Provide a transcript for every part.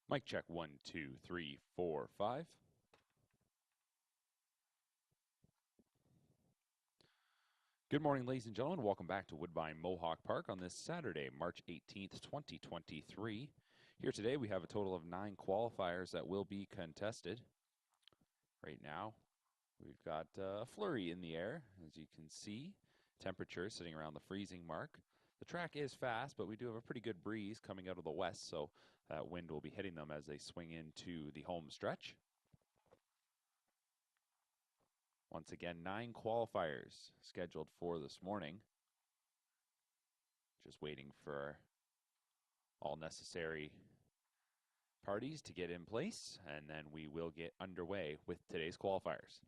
Mic check 1, 2, 3, 4, 5. Good morning, ladies and gentlemen. Welcome back to Woodbine Mohawk Park on this Saturday, March 18th, 2023. Here today we have a total of 9 qualifiers that will be contested. Right now we've got a flurry in the air, as you can see. Temperature sitting around the freezing mark. The track is fast, but we do have a pretty good breeze coming out of the west, so that wind will be hitting them as they swing into the home stretch. Once again, 9 qualifiers scheduled for this morning. Just waiting for all necessary parties to get in place, and then we will get underway with today's qualifiers.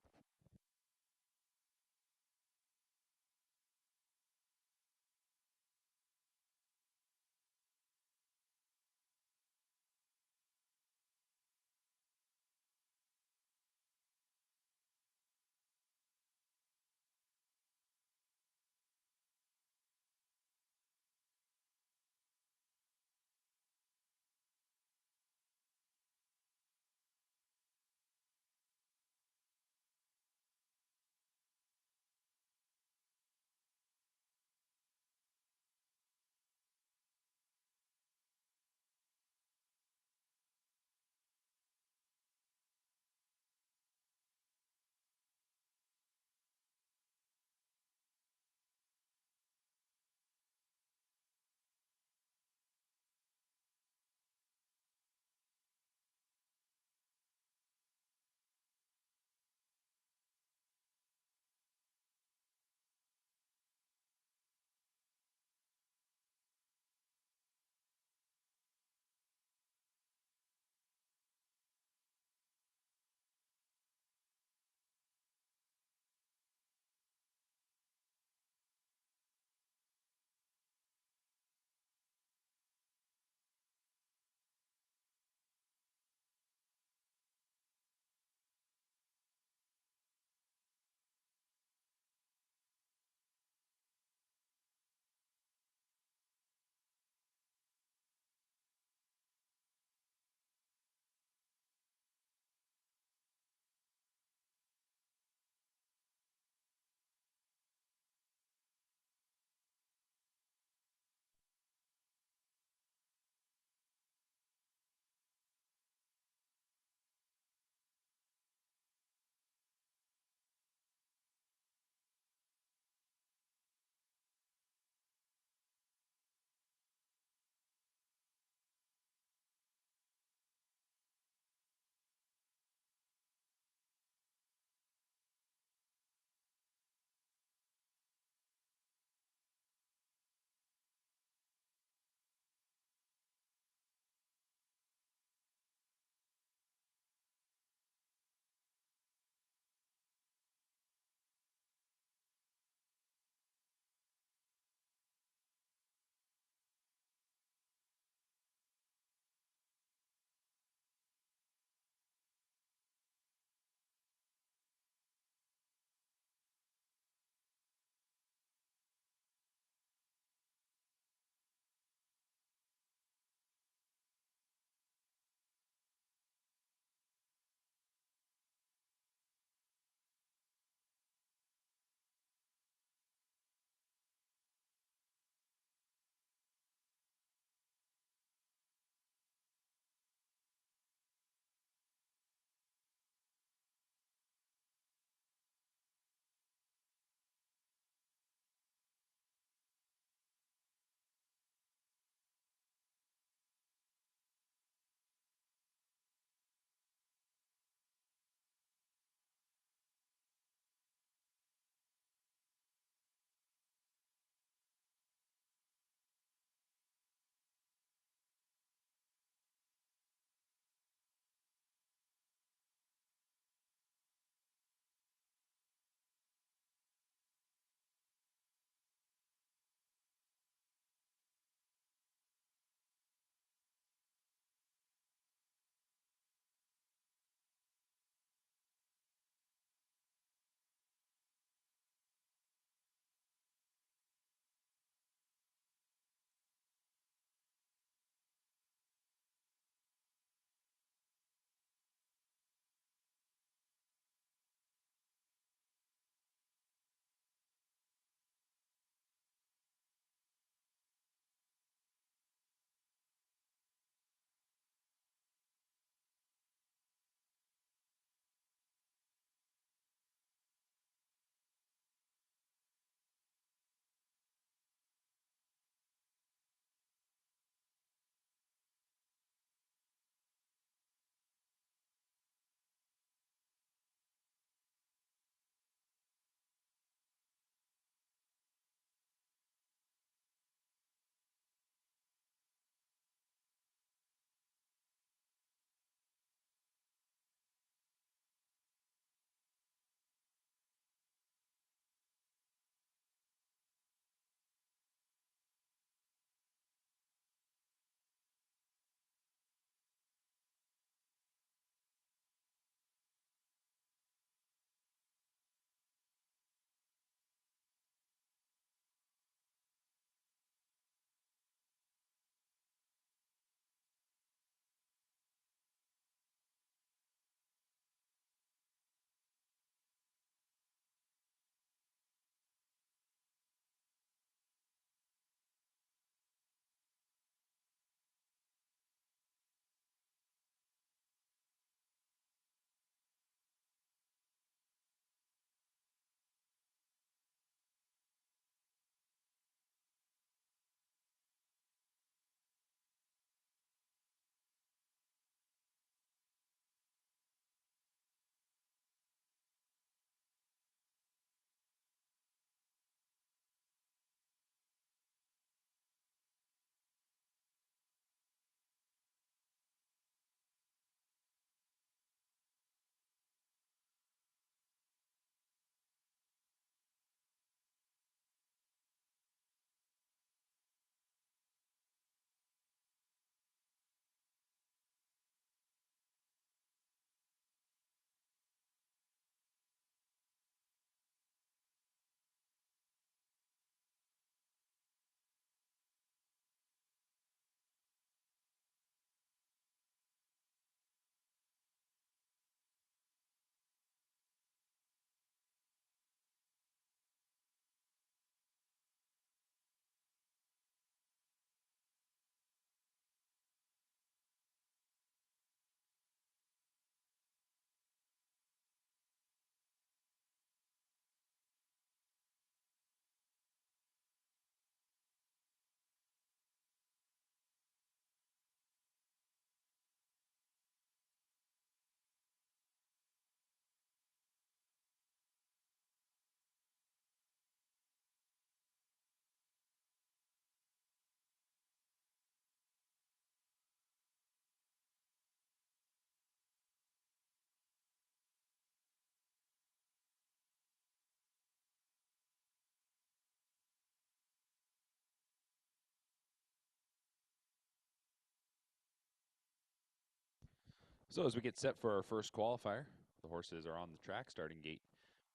So as we get set for our first qualifier, the horses are on the track, starting gate,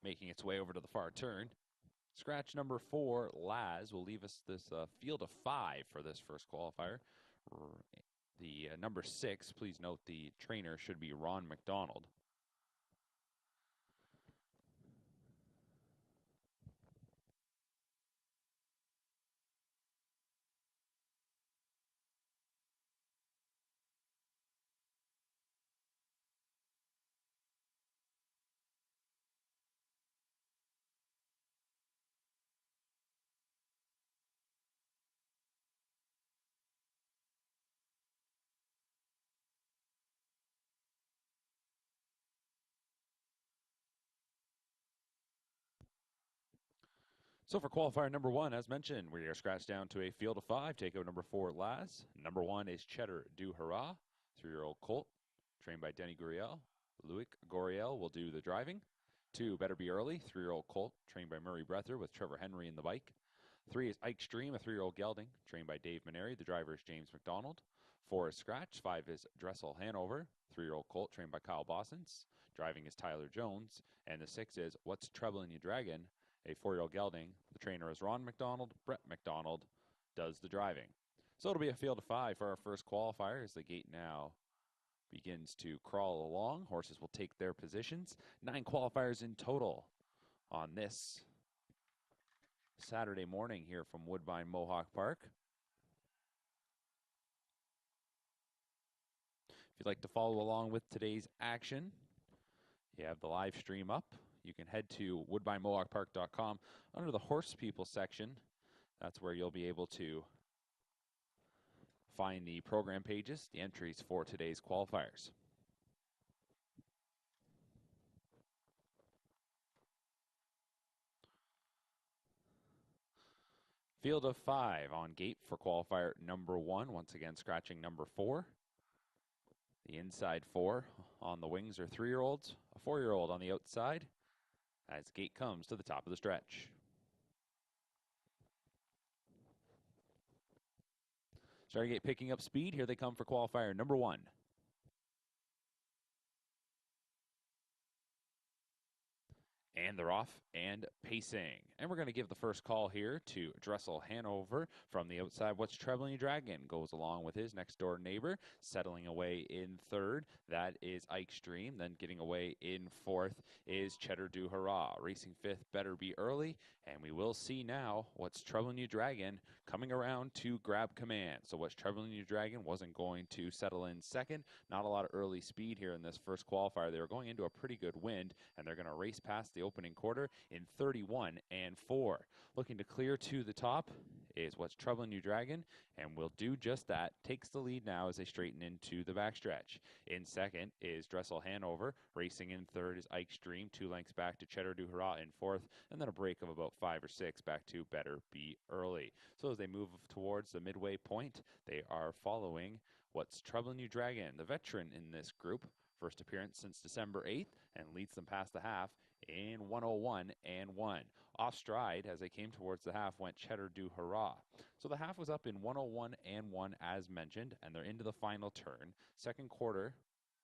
making its way over to the far turn. Scratch number 4, Laz, will leave us this field of 5 for this first qualifier. The number 6, please note the trainer should be Ron McDonald. So for qualifier number 1, as mentioned, we are scratched down to a field of 5. Takeover number 4, Laz. Number 1 is Cheddar Du Hurrah, 3-year-old colt, trained by Denny Guriel. Loic Goriel will do the driving. 2, Better Be Early, 3-year-old colt, trained by Murray Breather with Trevor Henry in the bike. 3 is Ike Stream, a 3-year-old gelding, trained by Dave Maneri. The driver is James McDonald. 4 is Scratch. 5 is Dressel Hanover, 3-year-old colt, trained by Kyle Bossens. Driving is Tyler Jones. And the 6 is What's Troubling You Dragon, a 4-year-old gelding. The trainer is Ron McDonald. Brett McDonald does the driving. So it'll be a field of 5 for our first qualifier as the gate now begins to crawl along. Horses will take their positions. 9 qualifiers in total on this Saturday morning here from Woodbine Mohawk Park. If you'd like to follow along with today's action, you have the live stream up. You can head to woodbinemohawkpark.com under the Horse People section. That's where you'll be able to find the program pages, the entries for today's qualifiers. Field of 5 on gate for qualifier number 1. Once again, scratching number 4. The inside 4 on the wings are 3-year-olds, a 4-year-old on the outside as gate comes to the top of the stretch. Starting gate picking up speed. Here they come for qualifier number 1. And they're off and pacing. And we're going to give the first call here to Dressel Hanover from the outside. What's Troubling You Dragon goes along with his next door neighbor, settling away in 3rd. That is Ike Stream. Then getting away in 4th is Cheddar Du Hurrah. Racing 5th, Better Be Early. And we will see now What's Troubling You Dragon coming around to grab command. So What's Troubling You Dragon wasn't going to settle in 2nd. Not a lot of early speed here in this first qualifier. They were going into a pretty good wind, and they're going to race past the opening quarter in 31 and 4. Looking to clear to the top is What's Troubling You Dragon, and will do just that. Takes the lead now as they straighten into the backstretch. In 2nd is Dressel Hanover. Racing in 3rd is Ike Stream, 2 lengths back to Cheddar Du Hurrah in 4th, and then a break of about 5 or 6 back to Better Be Early. So as they move towards the midway point, they are following What's Troubling You Dragon, the veteran in this group. First appearance since December 8th, and leads them past the half in 101 and 1. Off stride as they came towards the half went Cheddar Du Hurrah. So the half was up in 101 and 1 as mentioned, and they're into the final turn. Second quarter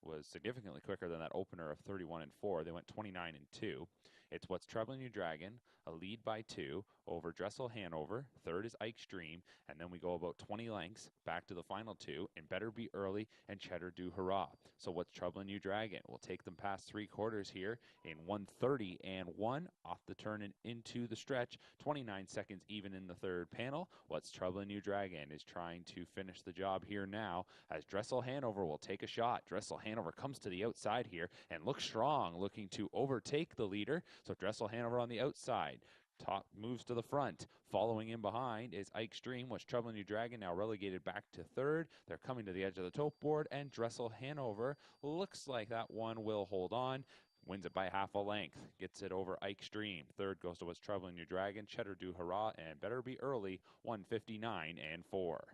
was significantly quicker than that opener of 31 and 4. They went 29 and 2. It's What's Troubling You Dragon, a lead by 2 over Dressel Hanover. 3rd is Ike Stream, and then we go about 20 lengths back to the final 2, and Better Be Early and Cheddar Du Hurrah. So What's Troubling You Dragon will take them past 3 quarters here in 130 and 1, off the turn and into the stretch. 29 seconds even in the 3rd panel. What's Troubling You Dragon is trying to finish the job here now as Dressel Hanover will take a shot. Dressel Hanover comes to the outside here and looks strong, looking to overtake the leader. So Dressel Hanover on the outside. Top moves to the front. Following in behind is Ike Stream. What's Troubling You Dragon now relegated back to 3rd. They're coming to the edge of the tote board, and Dressel Hanover looks like that one will hold on. Wins it by half a length. Gets it over Ike Stream. 3rd goes to What's Troubling You Dragon, Cheddar Du Hurrah, and Better Be Early, 159 and 4.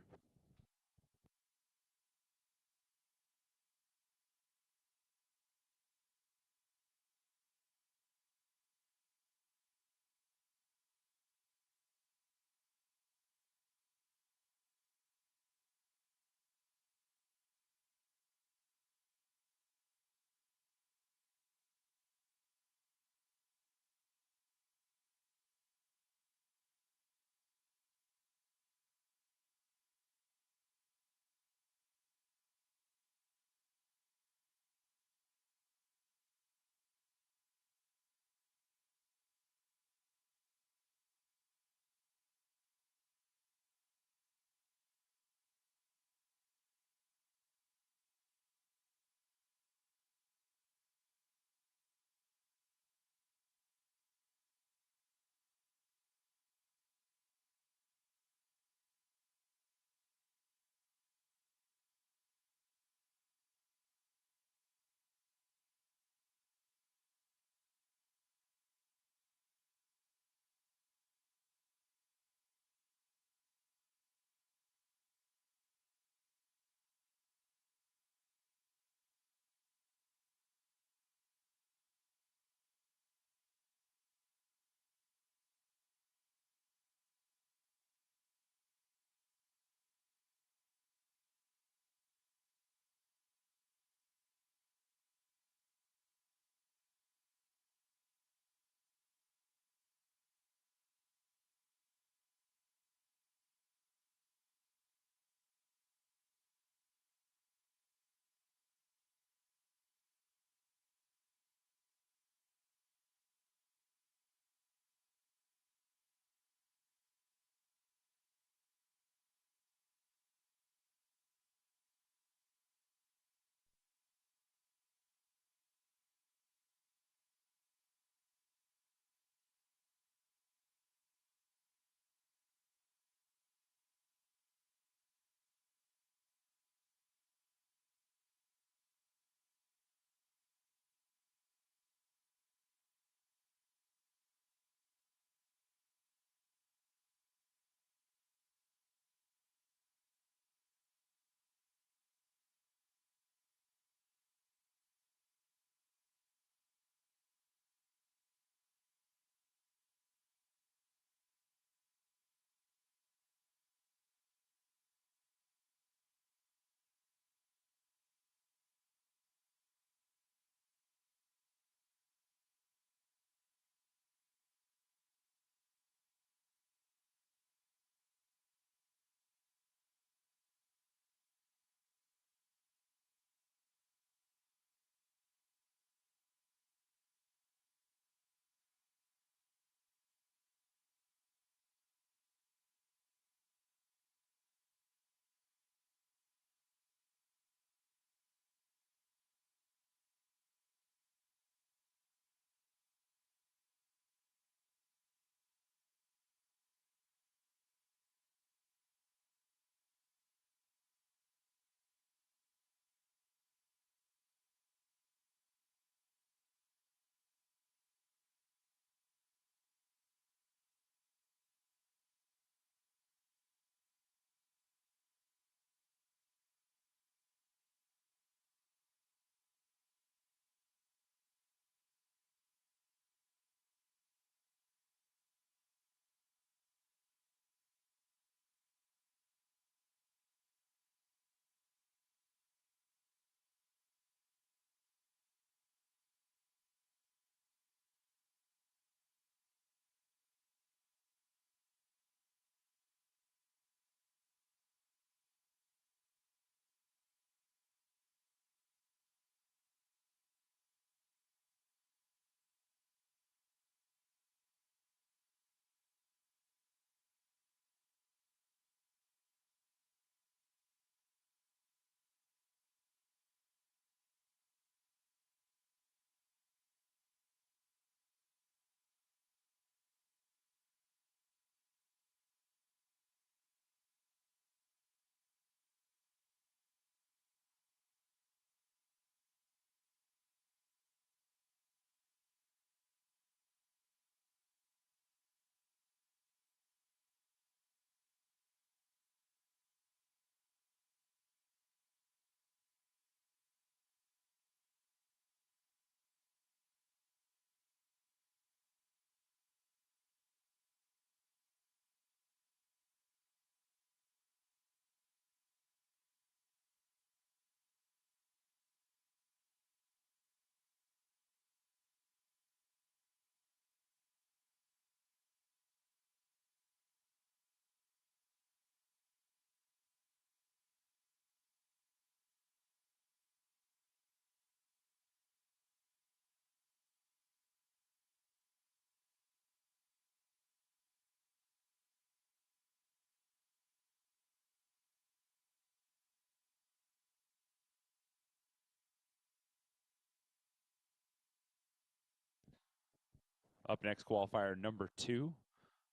Up next, qualifier number 2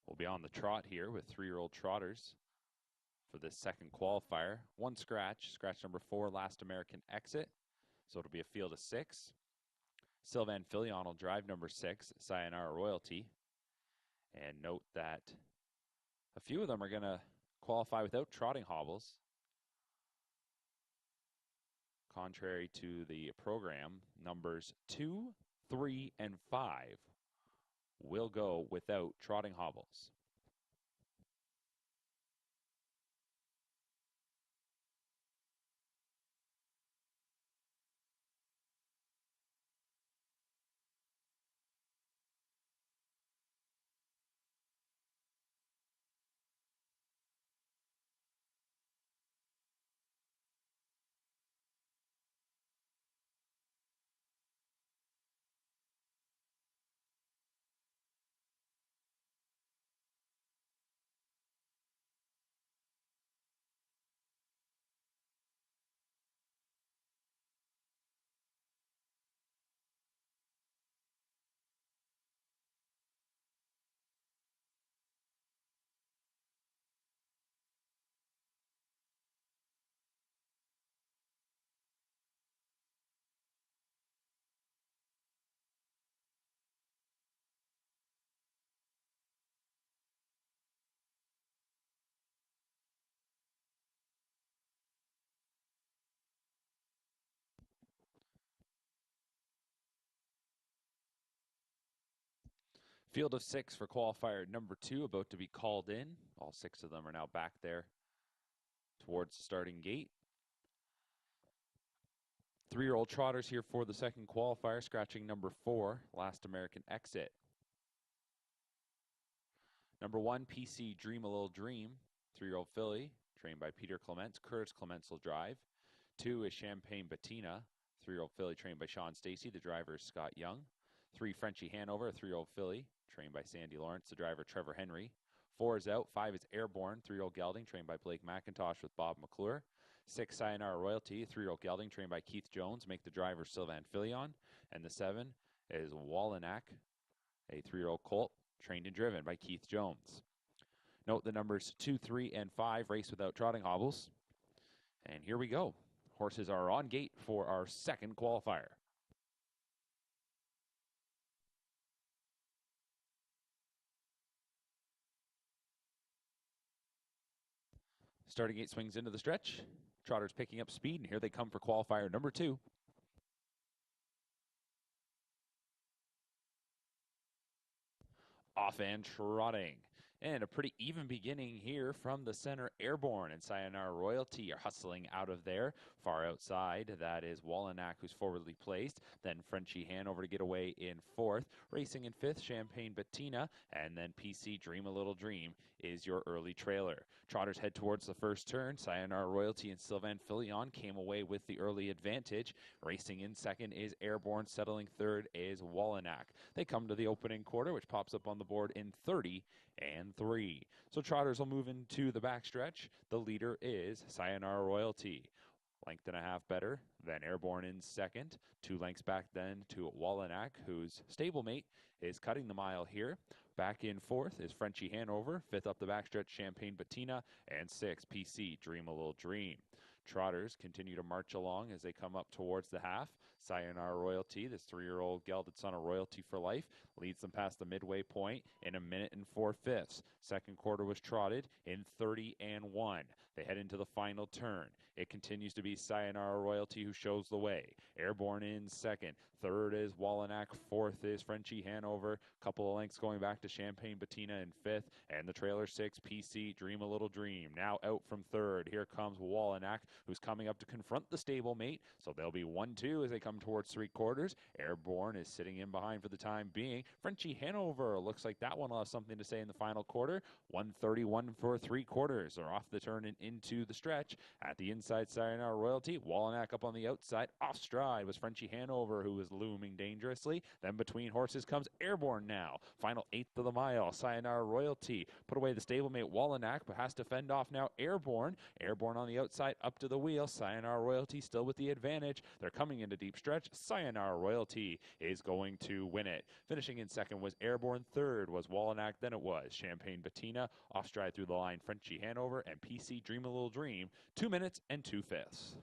will be on the trot here with 3-year-old trotters for this second qualifier. One scratch number 4, Last American Exit. So it'll be a field of 6. Sylvan Filion will drive number 6, Sayonara Royalty. And note that a few of them are going to qualify without trotting hobbles. Contrary to the program, numbers 2, 3, and 5 will go without trotting hobbles. Field of 6 for qualifier number 2 about to be called in. All 6 of them are now back there towards the starting gate. 3-year-old trotters here for the second qualifier, scratching number 4, Last American Exit. Number 1, PC Dream a Little Dream, 3-year-old filly, trained by Peter Clements. Curtis Clements will drive. 2 is Champagne Bettina, 3-year-old filly trained by Sean Stacy. The driver is Scott Young. 3, Frenchie Hanover, a 3-year-old filly trained by Sandy Lawrence. The driver, Trevor Henry. 4 is out. 5 is Airborne, 3-year-old gelding trained by Blake McIntosh with Bob McClure. 6, Sayonara Royalty, 3-year-old gelding trained by Keith Jones. Make the driver Sylvan Filion. And the 7 is Wallinack, a 3-year-old colt trained and driven by Keith Jones. Note the numbers 2, 3, and 5 race without trotting hobbles. And here we go. Horses are on gate for our second qualifier. Starting gate swings into the stretch. Trotters picking up speed, and here they come for qualifier number 2. Off and trotting. And a pretty even beginning here from the center. Airborne and Sayonara Royalty are hustling out of there. Far outside, that is Wallinack, who's forwardly placed. Then Frenchie Hanover to get away in 4th. Racing in 5th, Champagne Bettina. And then PC Dream a Little Dream is your early trailer. Trotters head towards the first turn. Sayonara Royalty and Sylvan Filion came away with the early advantage. Racing in 2nd is Airborne. Settling 3rd is Wallinack. They come to the opening quarter, which pops up on the board in 30 and 3. So trotters will move into the backstretch. The leader is Sayonara Royalty. Length and a half better than Airborne in 2nd. 2 lengths back then to Wallinack, whose stablemate is cutting the mile here. Back in 4th is Frenchie Hanover. 5th up the backstretch, Champagne Bettina. And 6th, PC Dream a Little Dream. Trotters continue to march along as they come up towards the half. Sayonara Royalty, this 3-year-old gelded son of Royalty for Life, leads them past the midway point in 1 minute and 4/5. Second quarter was trotted in 30 and 1. They head into the final turn. It continues to be Sayonara Royalty who shows the way. Airborne in 2nd. 3rd is Wallinack. 4th is Frenchie Hanover. Couple of lengths going back to Champagne Bettina in 5th. And the trailer 6, PC Dream a Little Dream. Now out from 3rd. Here comes Wallinack, who's coming up to confront the stablemate. So they'll be 1-2 as they come towards 3/4. Airborne is sitting in behind for the time being. Frenchie Hanover looks like that one will have something to say in the final quarter. 1:31 for 3/4. They're off the turn and into the stretch. At the inside, Sayonara Royalty. Wallinack up on the outside. Off stride was Frenchie Hanover, who was looming dangerously. Then between horses comes Airborne now. Final 1/8 of the mile. Sayonara Royalty put away the stablemate Wallinack, but has to fend off now Airborne. Airborne on the outside up to the wheel. Sayonara Royalty still with the advantage. They're coming into deep stretch, Sayonara Royalty is going to win it. Finishing in second was Airborne. Third was Wallanack. Then it was Champagne Bettina, off stride through the line, Frenchie Hanover, and PC Dream a Little Dream. 2 minutes and 2/5.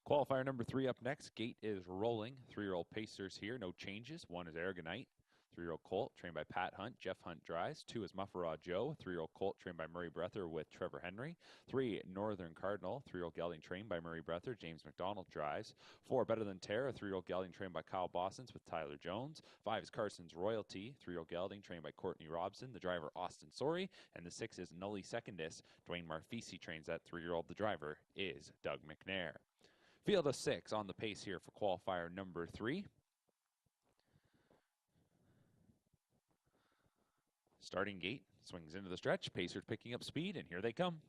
Qualifier number 3 up next. Gate is rolling. 3-year-old Pacers here. No changes. 1 is Aragonite. 3-year-old Colt, trained by Pat Hunt. Jeff Hunt drives. 2 is Mufferaw Joe. 3-year-old Colt, trained by Murray Breather with Trevor Henry. 3, Northern Cardinal. 3-year-old gelding, trained by Murray Breather. James McDonald drives. 4, Better Than Terra. 3-year-old gelding, trained by Kyle Bossons with Tyler Jones. 5 is Carson's Royalty. 3-year-old gelding, trained by Courtney Robson. The driver, Austin Sorey. And the 6 is Nully Secondus. Dwayne Marfisi trains that 3-year-old. The driver is Doug McNair. Field of 6 on the pace here for qualifier number 3. Starting gate, swings into the stretch. Pacers picking up speed, and here they come.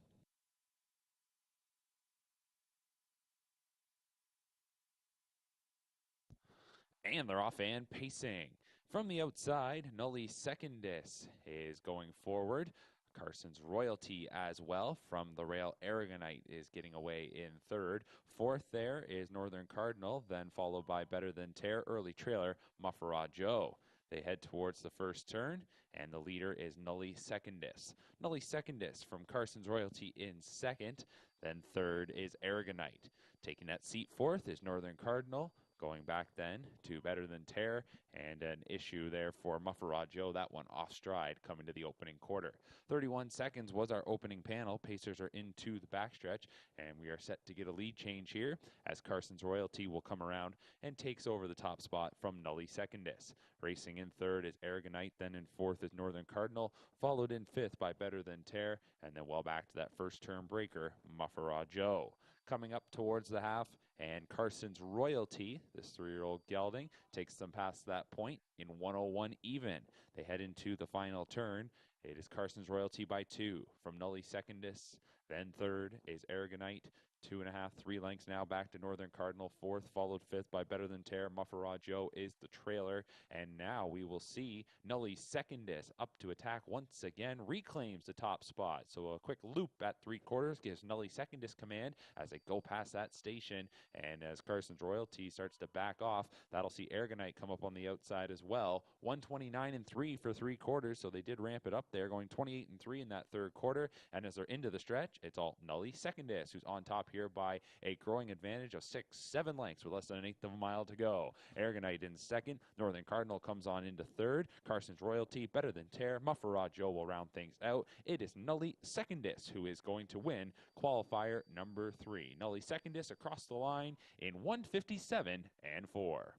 And they're off and pacing. From the outside, Nully Secondus is going forward. Carson's Royalty as well from the rail. Aragonite is getting away in 3rd. 4th there is Northern Cardinal, then followed by Better Than Tear. Early trailer, Mufferaw Joe. They head towards the first turn, and the leader is Nully Secondus. Nully Secondus from Carson's Royalty in 2nd. Then 3rd is Aragonite. Taking that seat 4th is Northern Cardinal. Going back then to Better Than Tear, and an issue there for Mufferaw Joe. That one off stride coming to the opening quarter. 31 seconds was our opening panel. Pacers are into the backstretch, and we are set to get a lead change here as Carson's Royalty will come around and takes over the top spot from Nully Secondus. Racing in 3rd is Aragonite, then in 4th is Northern Cardinal, followed in 5th by Better Than Tear, and then well back to that first turn breaker, Mufferaw Joe. Coming up towards the half, and Carson's Royalty, this 3-year-old gelding, takes them past that point in 101 even. They head into the final turn. It is Carson's Royalty by 2 from Nully Secondus. Then 3rd is Aragonite. 2.5, 3 lengths now back to Northern Cardinal. 4th, followed 5th by Better Than Tear. Mufferaw Joe is the trailer. And now we will see Nully Secondus up to attack once again. Reclaims the top spot. So a quick loop at 3/4 gives Nully Secondus command as they go past that station. And as Carson's Royalty starts to back off, that'll see Aragonite come up on the outside as well. 129-3 for 3/4. So they did ramp it up there, going 28-3 in that 3rd quarter. And as they're into the stretch, it's all Nully Secondus who's on top here by a growing advantage of 6-7 lengths with less than 1/8 of a mile to go. Aragonite in 2nd. Northern Cardinal comes on into 3rd. Carson's Royalty, Better Than Tear. Mufferaw Joe will round things out. It is Nully Secondus who is going to win qualifier number 3. Nully Secondus across the line in 157-4.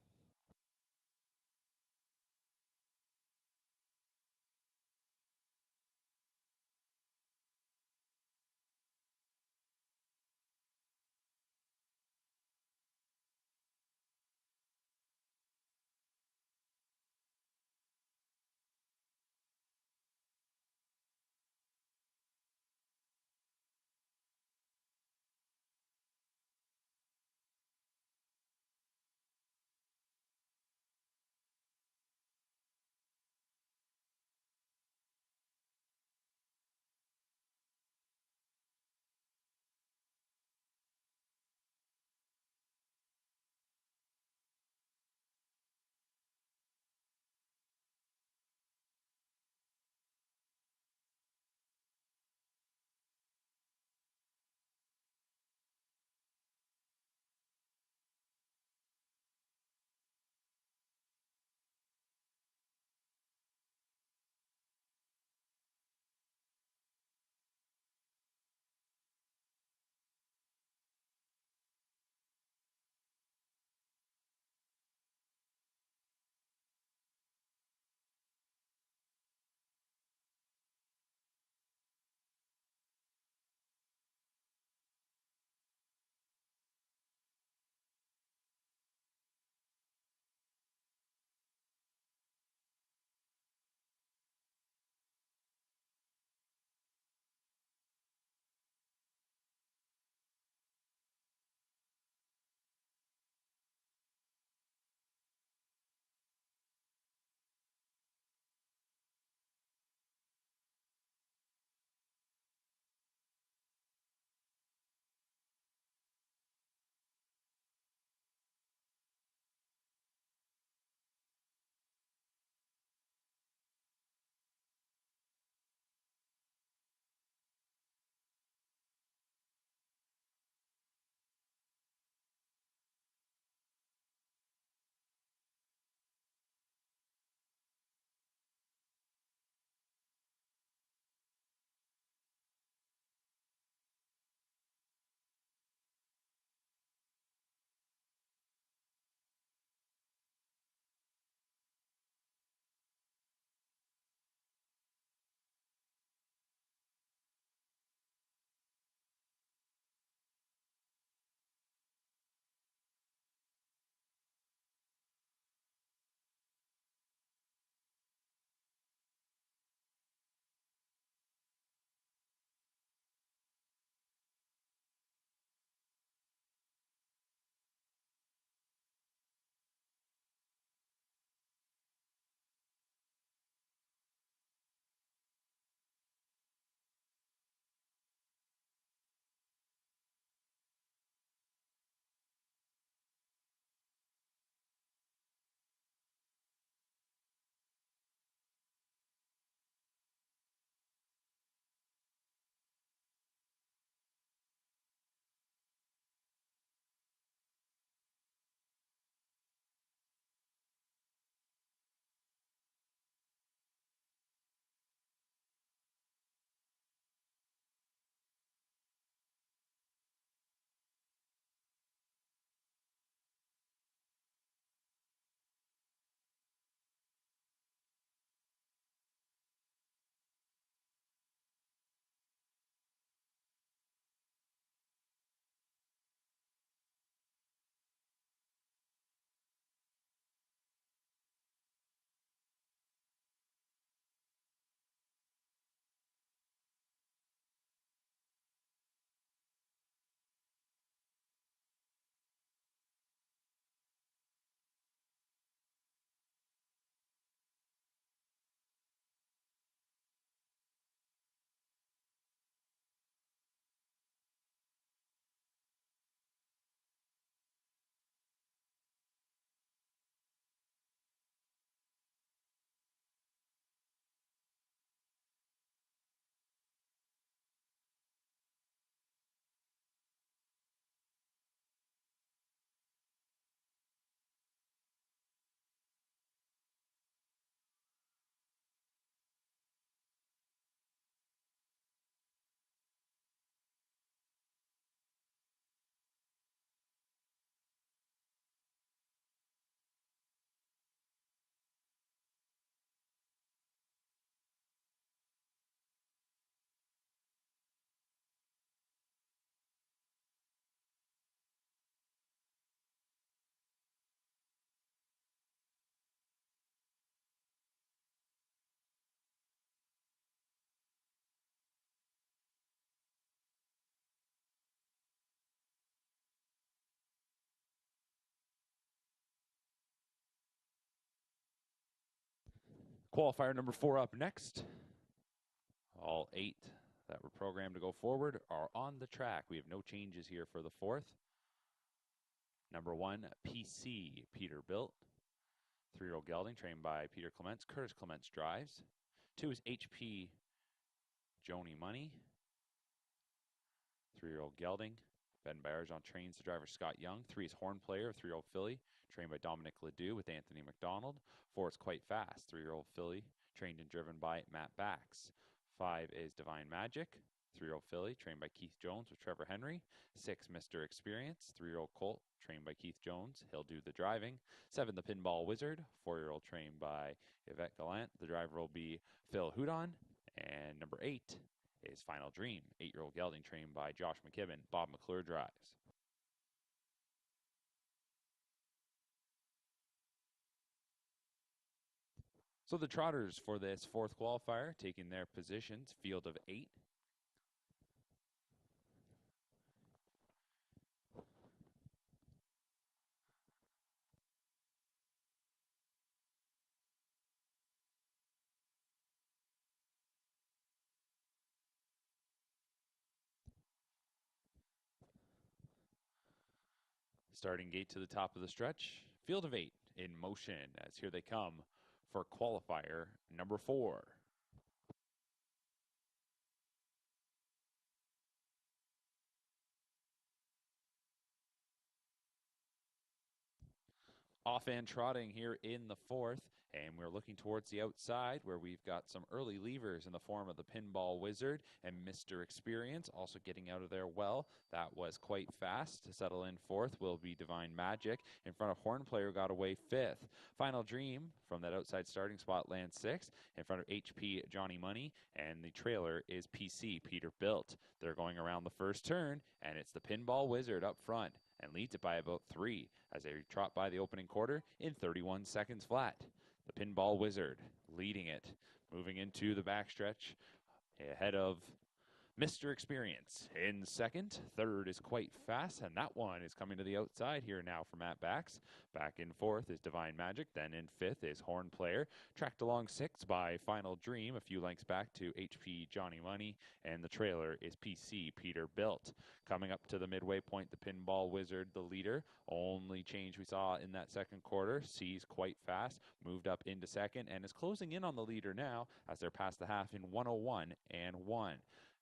Qualifier number 4 up next. All 8 that were programmed to go forward are on the track. We have no changes here for the 4th. Number 1, PC Peterbilt. 3-year-old gelding trained by Peter Clements. Curtis Clements drives. 2 is HP Joni Money. 3-year-old gelding. Ben Barrajon trains the driver Scott Young. 3 is Horn Player, 3-year-old filly, trained by Dominic Ledoux with Anthony McDonald. 4 is Quite Fast, 3-year-old filly, trained and driven by Matt Bax. 5 is Divine Magic, 3-year-old filly, trained by Keith Jones with Trevor Henry. 6, Mr. Experience, 3-year-old colt, trained by Keith Jones. He'll do the driving. 7, the Pinball Wizard, 4-year-old trained by Yvette Gallant. The driver will be Phil Houdon. And number 8 is Final Dream, 8-year-old gelding trained by Josh McKibben. Bob McClure drives. So the trotters for this 4th qualifier taking their positions, field of 8. Starting gate to the top of the stretch, field of 8 in motion as here they come for qualifier number 4. Off and trotting here in the 4th, and we're looking towards the outside where we've got some early levers in the form of the Pinball Wizard and Mr. Experience also getting out of there well. That was Quite Fast. To settle in 4th will be Divine Magic. In front of Horn Player got away 5th. Final Dream from that outside starting spot lands 6th. In front of HP Johnny Money, and the trailer is PC Peterbilt. They're going around the first turn, and it's the Pinball Wizard up front and leads it by about 3 as they trot by the opening quarter in 31 seconds flat. The Pinball Wizard leading it, moving into the backstretch ahead of Mr. Experience in 2nd. 3rd is Quite Fast, and that one is coming to the outside here now for Matt Bax. Back in 4th is Divine Magic. Then in 5th is Horn Player. Tracked along 6th by Final Dream, a few lengths back to HP Johnny Money, and the trailer is PC Peterbilt. Coming up to the midway point, the Pinball Wizard, the leader. Only change we saw in that 2nd quarter, sees Quite Fast, moved up into 2nd, and is closing in on the leader now as they're past the half in 101 and 1.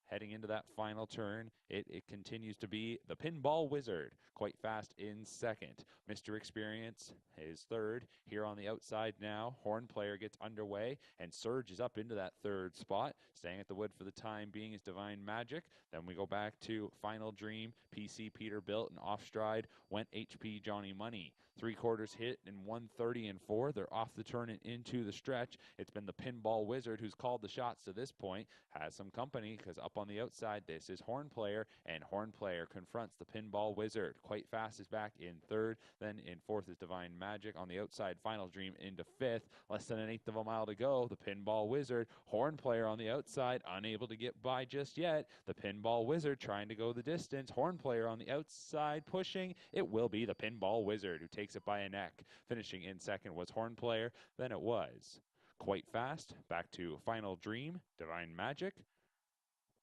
Heading into that final turn, it continues to be the Pinball Wizard, Quite Fast in 2nd. Mr. Experience is 3rd. Here on the outside now, Horn Player gets underway and surges up into that 3rd spot. Staying at the wood for the time being is Divine Magic. Then we go back to Final Dream, PC Peterbilt, and off stride went HP Johnny Money. 3/4 hit in 130 and 4. They're off the turn and into the stretch. It's been the Pinball Wizard who's called the shots to this point. Has some company because up on the outside, this is Horn Player, and Horn Player confronts the Pinball Wizard. Quite Fast is back in 3rd. Then in 4th is Divine Magic. On the outside, Final Dream into 5th. Less than 1/8 of a mile to go. The Pinball Wizard, Horn Player on the outside, unable to get by just yet. The Pinball Wizard trying to go the distance. Horn Player on the outside pushing. It will be the Pinball Wizard who takes it by a neck. Finishing in 2nd was Horn Player. Then it was Quite Fast. Back to Final Dream, Divine Magic,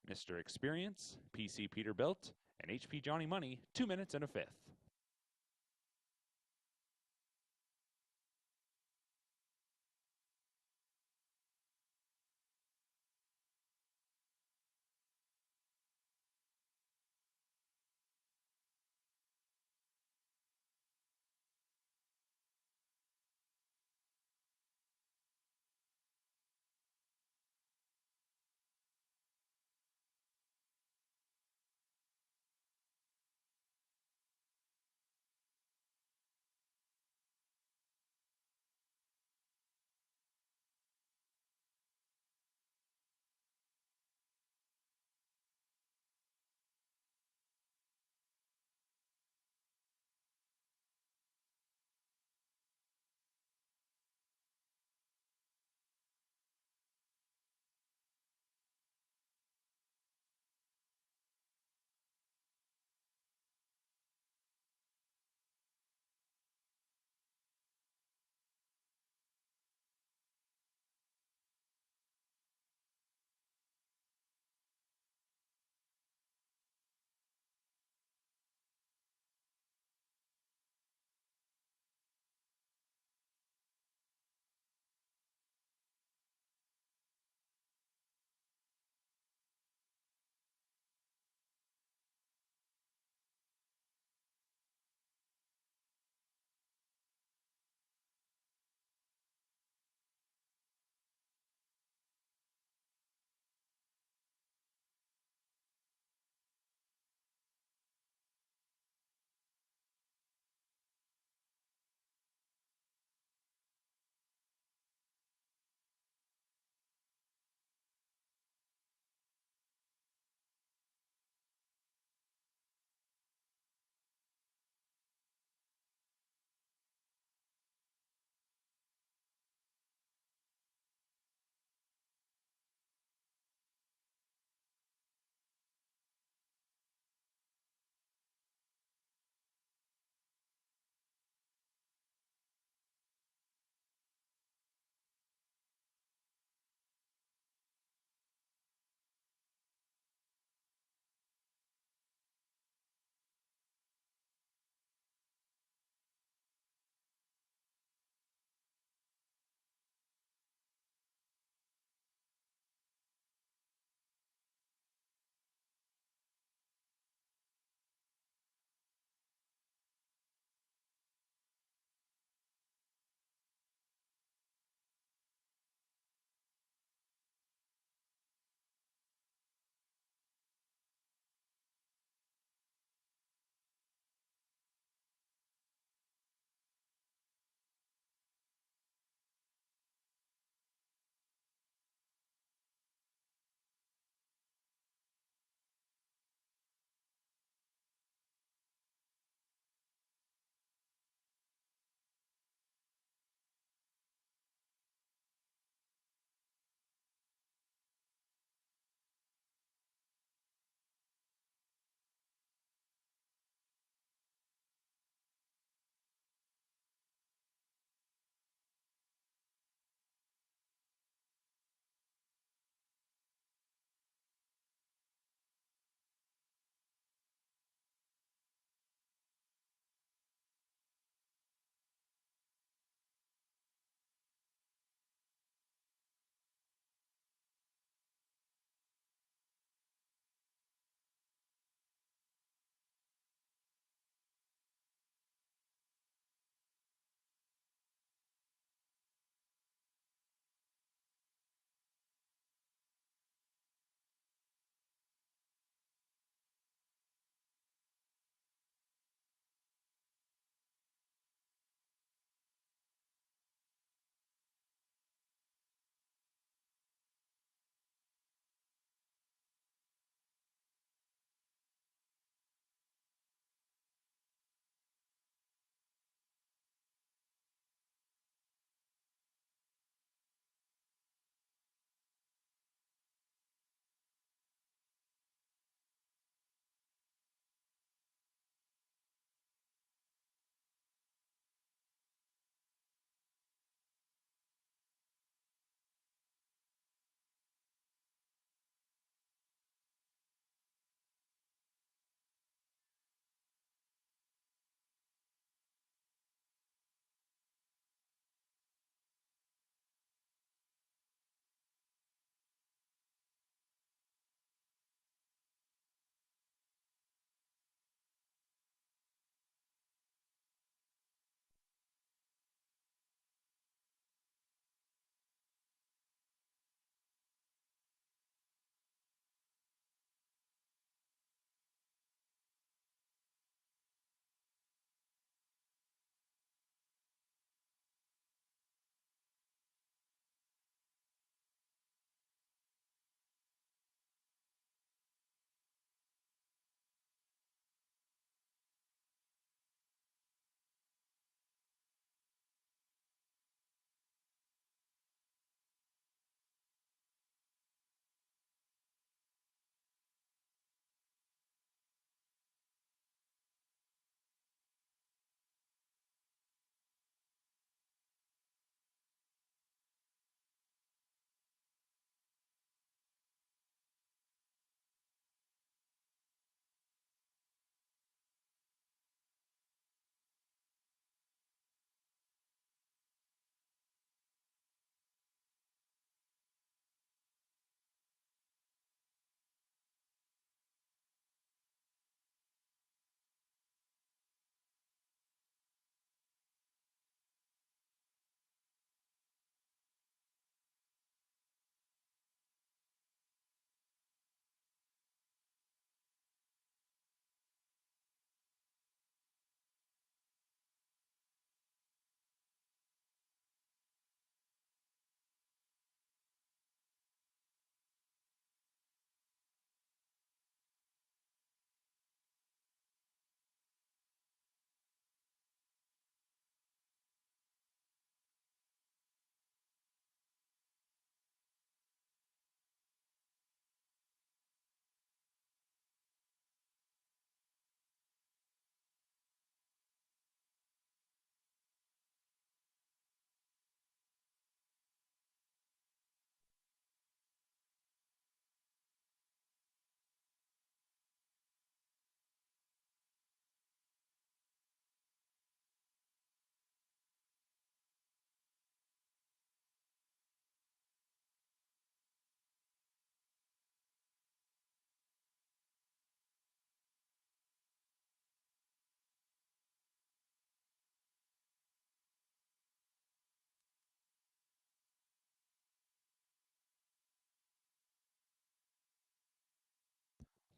Mr. Experience, PC Peterbilt, and HP Johnny Money, 2 minutes and a 5th.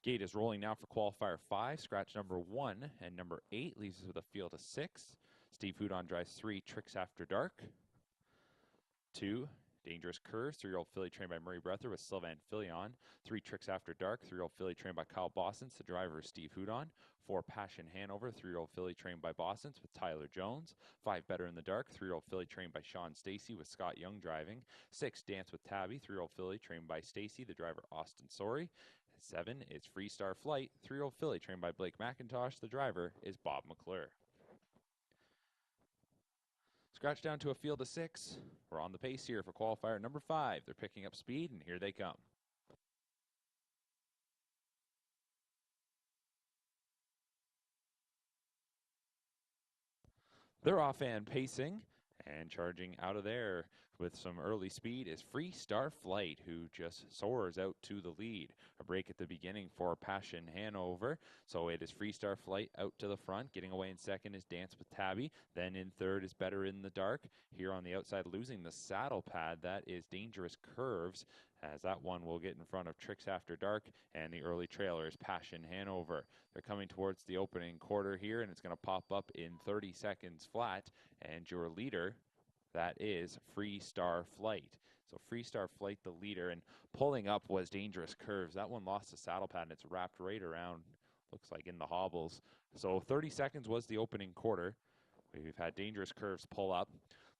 Gate is rolling now for qualifier 5. Scratch number 1 and number 8 leaves us with a field of 6. Steve Houdon drives 3, Tricks After Dark. 2, Dangerous Curves, 3-year-old filly trained by Murray Breather with Sylvain Filion. 3, Tricks After Dark, 3-year-old filly trained by Kyle Boston. The driver is Steve Houdon. 4, Passion Hanover, 3-year-old filly trained by Boston with Tyler Jones. 5, Better in the Dark, 3-year-old filly trained by Sean Stacy with Scott Young driving. 6, Dance with Tabby, 3-year-old filly trained by Stacy, the driver Austin Sorey. 7 is Freestar Flight, 3-year-old filly trained by Blake McIntosh, the driver is Bob McClure. Scratch down to a field of 6. We're on the pace here for qualifier number 5. They're picking up speed, and here they come. They're off and pacing, and charging out of there with some early speed is Freestar Flight, who just soars out to the lead. A break at the beginning for Passion Hanover, so it is Freestar Flight out to the front. Getting away in second is Dance with Tabby. Then in third is Better in the Dark. Here on the outside, losing the saddle pad, that is Dangerous Curves, as that one will get in front of Tricks After Dark, and the early trailer is Passion Hanover. They're coming towards the opening quarter here, and it's going to pop up in 30 seconds flat, and your leader, that is Freestar Flight. So Freestar Flight, the leader, and pulling up was Dangerous Curves. That one lost the saddle pad, and it's wrapped right around, looks like in the hobbles. So 30 seconds was the opening quarter. We've had Dangerous Curves pull up.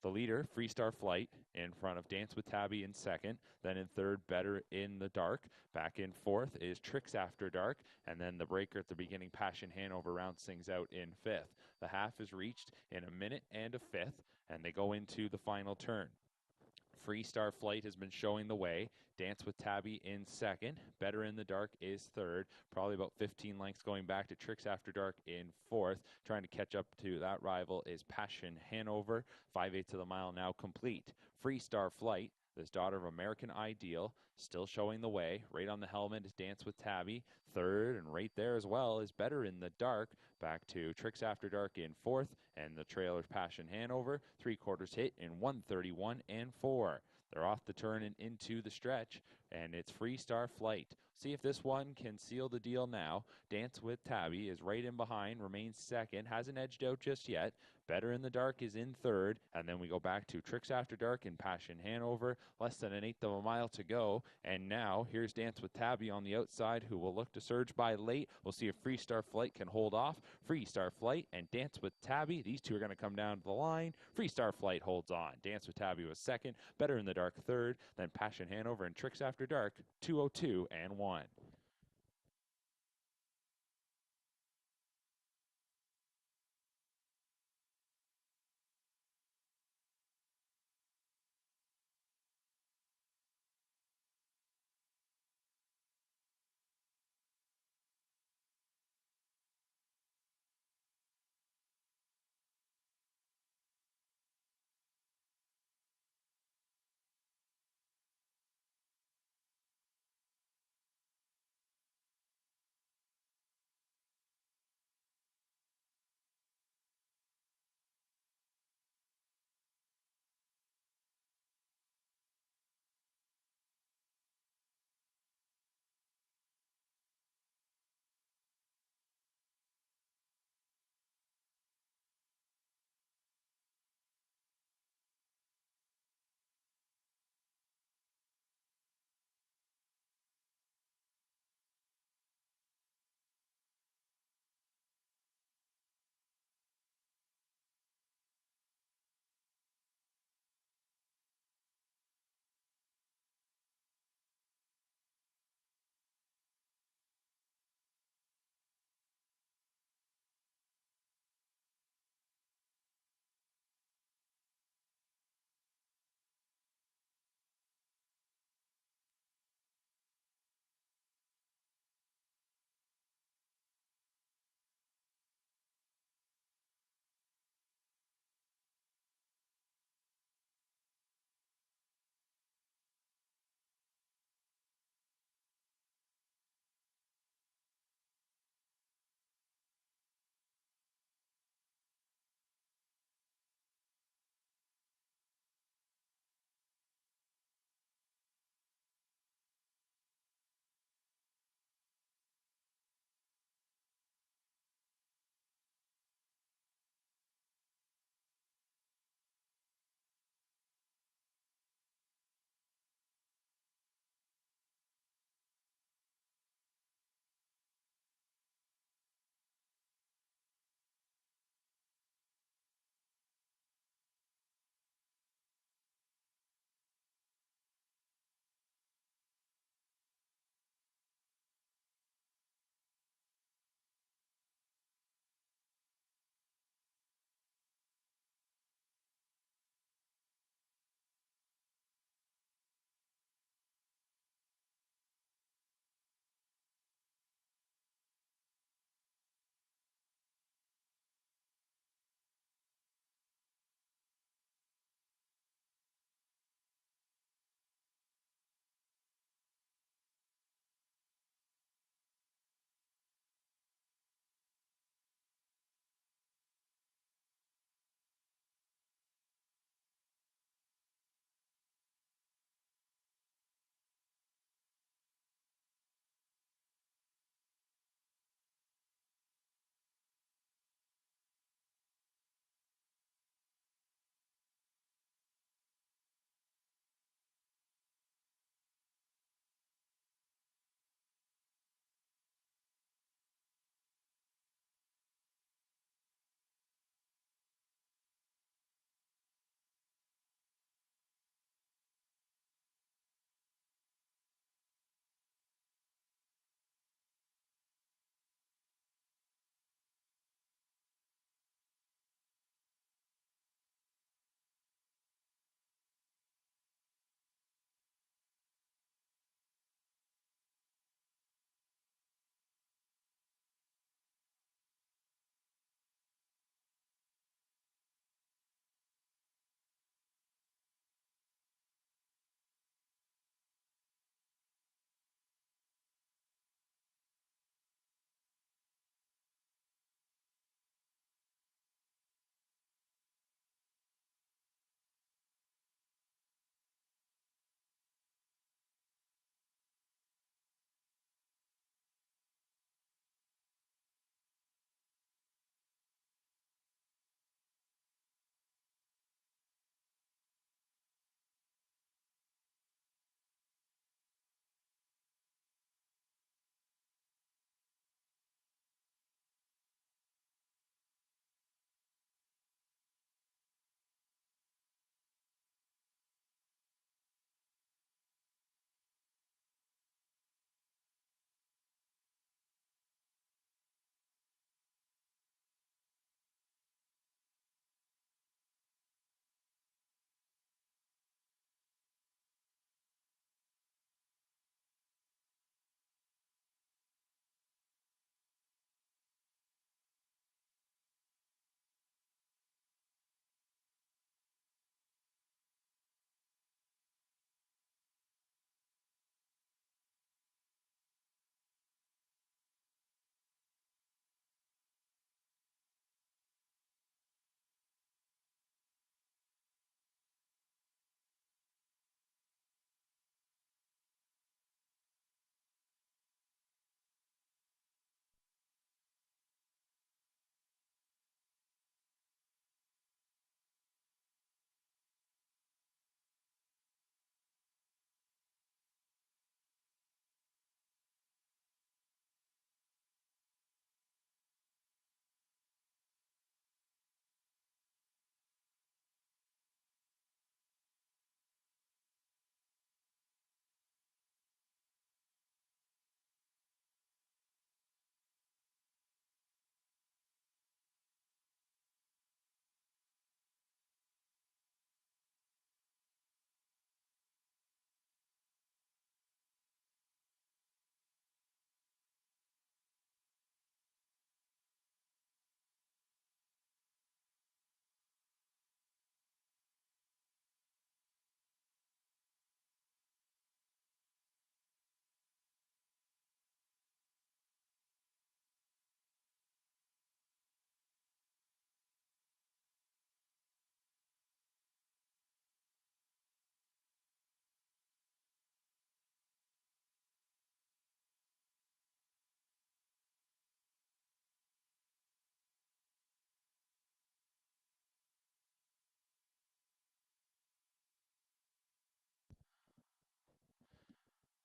The leader, Freestar Flight, in front of Dance with Tabby in second. Then in third, Better in the Dark. Back in fourth is Tricks After Dark. And then the breaker at the beginning, Passion Hanover, rounds things out in fifth. The half is reached in a minute and a fifth, and they go into the final turn. Freestar Flight has been showing the way. Dance with Tabby in second. Better in the Dark is third. Probably about 15 lengths going back to Tricks After Dark in fourth. Trying to catch up to that rival is Passion Hanover. 5/8 of the mile now complete. Freestar Flight, this daughter of American Ideal, still showing the way. Right on the helmet is Dance with Tabby. Third, and right there as well is Better in the Dark. Back to Tricks After Dark in fourth, and the trailer's Passion Hanover. 3/4 hit in 1:31 and 4. They're off the turn and into the stretch, and it's Freestar Flight. See if this one can seal the deal now. Dance with Tabby is right in behind, remains second, hasn't edged out just yet. Better in the Dark is in third, and then we go back to Tricks After Dark and Passion Hanover. Less than an eighth of a mile to go, and now here's Dance with Tabby on the outside, who will look to surge by late. We'll see if Freestar Flight can hold off. Freestar Flight and Dance with Tabby, these two are going to come down to the line. Freestar Flight holds on. Dance with Tabby was second, Better in the Dark third, then Passion Hanover and Tricks After Dark 2:02 and 1.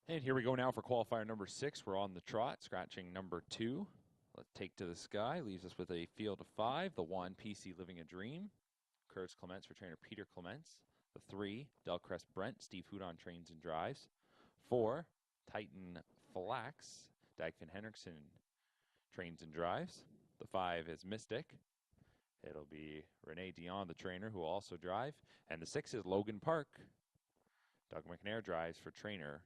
And here we go now for qualifier number 6. We're on the trot, scratching number 2. Let's take to the sky, leaves us with a field of 5. The 1, PC Living a Dream. Curtis Clements for trainer Peter Clements. The 3, Delcrest Brent, Steve Houdon trains and drives. 4, Titan Flax, Dagfinn Henriksen trains and drives. The 5 is Mystic. It'll be Renee Dion, the trainer, who will also drive. And the 6 is Logan Park. Doug McNair drives for trainer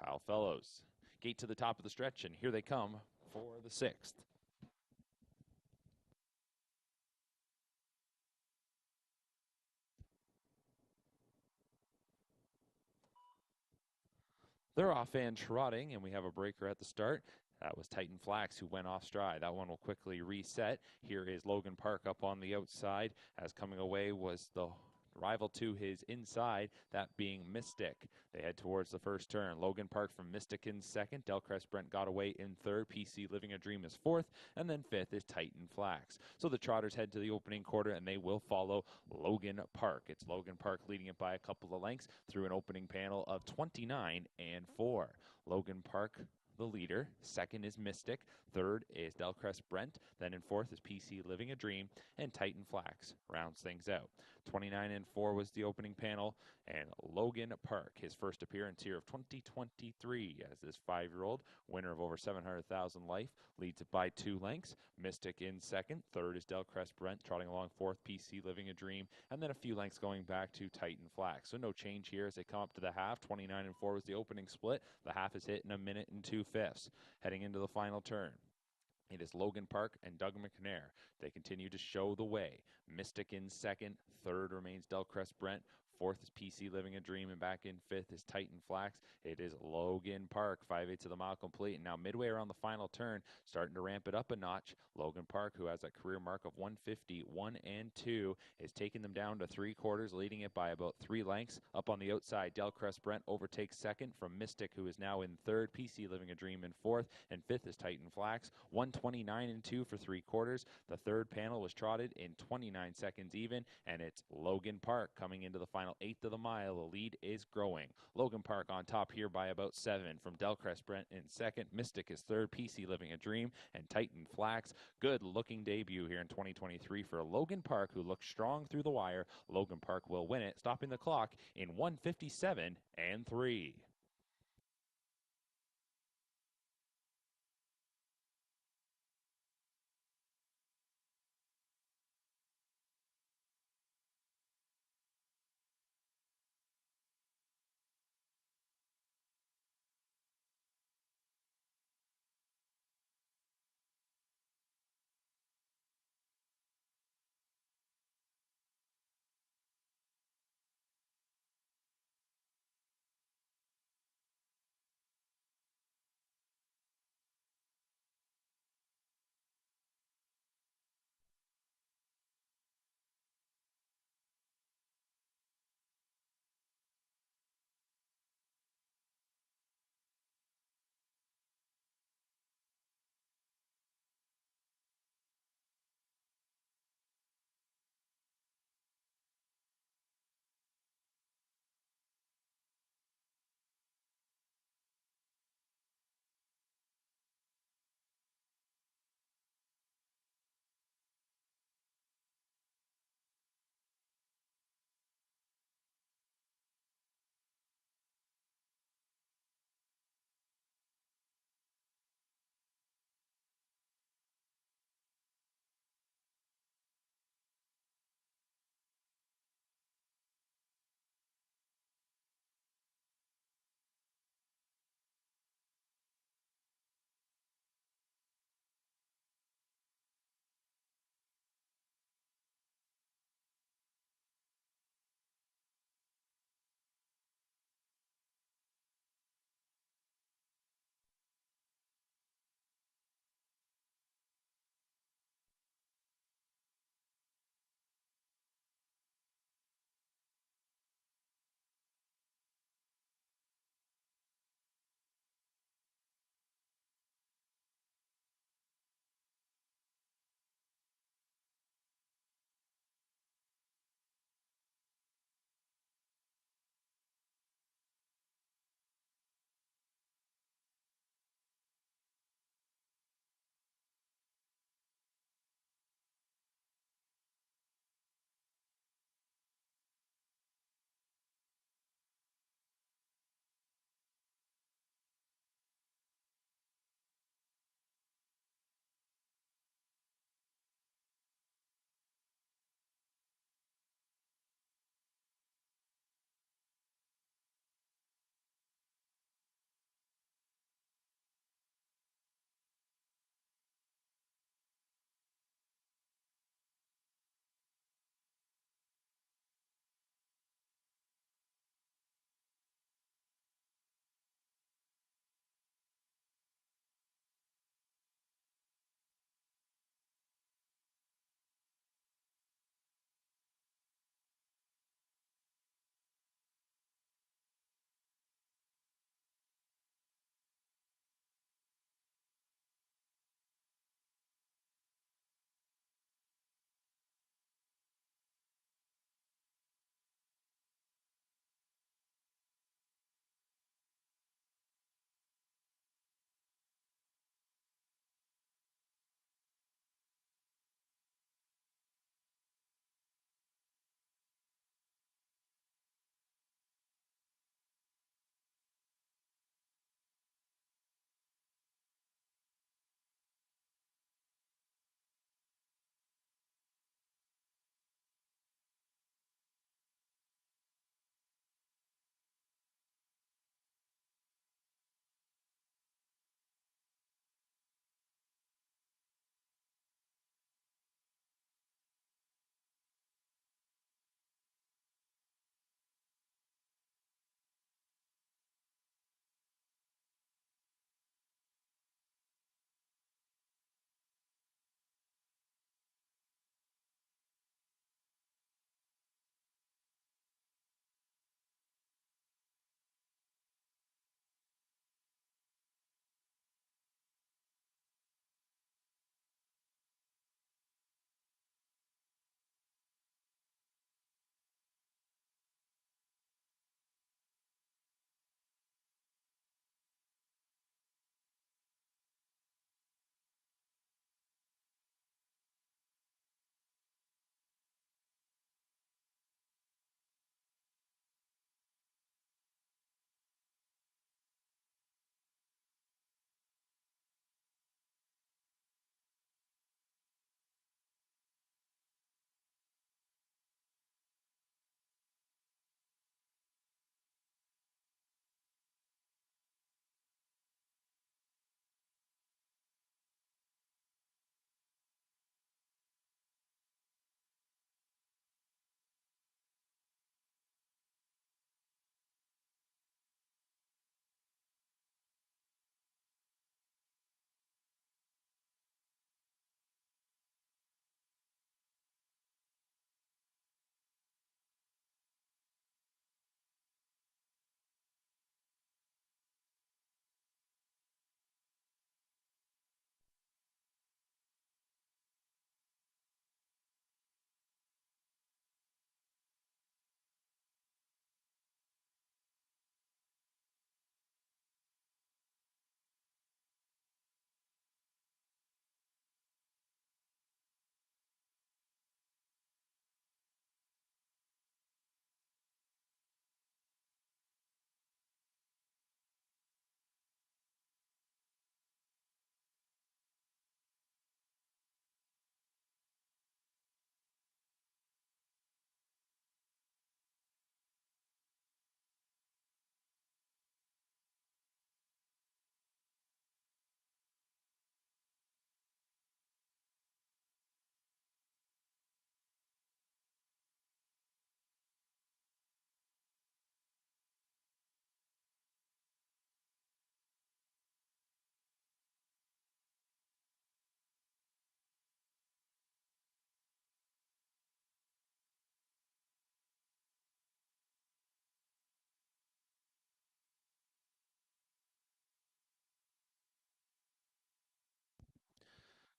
Kyle Fellows. Gate to the top of the stretch, and here they come for the 6th. They're off and trotting, and we have a breaker at the start. That was Titan Flax who went off stride. That one will quickly reset. Here is Logan Park up on the outside, as coming away was the rival to his inside, that being Mystic. They head towards the first turn. Logan Park from Mystic in second. Delcrest Brent got away in third. PC Living a Dream is fourth. And then fifth is Titan Flax. So the Trotters head to the opening quarter, and they will follow Logan Park. It's Logan Park leading it by a couple of lengths through an opening panel of 29 and 4. Logan Park, the leader. Second is Mystic. Third is Delcrest Brent. Then in fourth is PC Living a Dream. And Titan Flax rounds things out. 29 and 4 was the opening panel. And Logan Park, his first appearance here of 2023 as this 5-year-old, winner of over 700,000 life, leads it by 2 lengths. Mystic in second. Third is Delcrest Brent, trotting along fourth, PC Living a Dream. And then a few lengths going back to Titan Flax. So no change here as they come up to the half. 29 and 4 was the opening split. The half is hit in 1 minute and 2/5. Heading into the final turn, it is Logan Park and Doug McNair. They continue to show the way. Mystic in second. Third remains Delcrest Brent. Fourth is PC Living a Dream, and back in fifth is Titan Flax. It is Logan Park, 5/8 of the mile complete. And now midway around the final turn, starting to ramp it up a notch. Logan Park, who has a career mark of 150, 1 and 2, is taking them down to 3/4, leading it by about 3 lengths. Up on the outside, Delcrest Brent overtakes second from Mystic, who is now in third. PC Living a Dream in fourth, and fifth is Titan Flax. 129 and 2 for 3/4. The third panel was trotted in 29 seconds even, and it's Logan Park coming into the final 1/8 of the mile. The lead is growing. Logan Park on top here by about 7 from Delcrest Brent in second. Mystic is third. PC Living a Dream and Titan Flax. Good looking debut here in 2023 for Logan Park, who looks strong through the wire. Logan Park will win it, stopping the clock in 1:57 and 3.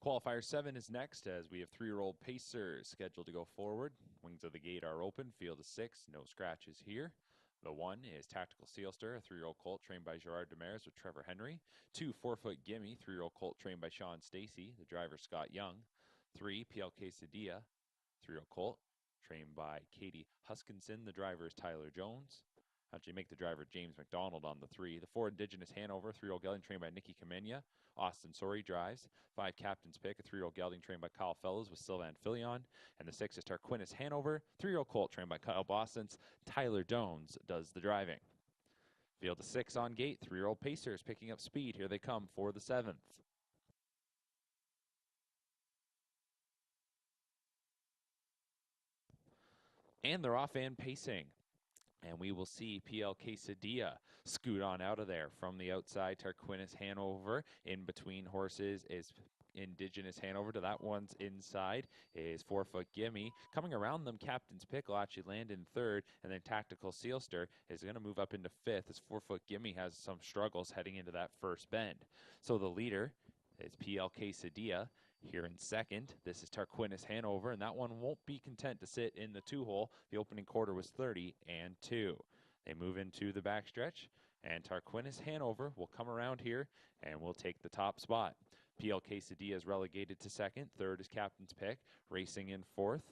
Qualifier 7 is next as we have 3-year-old Pacers scheduled to go forward. Wings of the gate are open. Field is 6. No scratches here. The 1 is Tactical Sealster, a 3-year-old colt trained by Gerard Demers with Trevor Henry. 2, 4-Foot Gimme, 3-year-old colt trained by Sean Stacy. The driver Scott Young. 3, PL Quesadilla, 3-year-old colt trained by Katie Huskinson. The driver is Tyler Jones. Actually make the driver James McDonald on the 3. The 4, Indigenous Hanover, 3-year-old gelding trained by Nikki Kamenya. Austin Sori drives. 5, Captain's Pick, a 3-year-old gelding trained by Kyle Fellows with Sylvan Filion. And the 6 is Tarquinius Hanover, 3-year-old colt trained by Kyle Bostons. Tyler Jones does the driving. Field of 6 on gate, 3-year-old Pacers picking up speed. Here they come for the 7th. And they're off and pacing. And we will see PL Quesadilla scoot on out of there from the outside. Tarquinius Hanover in between horses is Indigenous Hanover. To that one's inside is 4-Foot Gimme. Coming around them, Captain's Pick will actually land in 3rd, and then Tactical Sealster is going to move up into 5th as 4-Foot Gimme has some struggles heading into that first bend. So the leader is PL Quesadilla. Here in 2nd, this is Tarquinius Hanover, and that one won't be content to sit in the 2-hole. The opening quarter was 30-2. They move into the backstretch, and Tarquinius Hanover will come around here and will take the top spot. PL Quesadilla is relegated to 2nd. 3rd is Captain's Pick. Racing in 4th,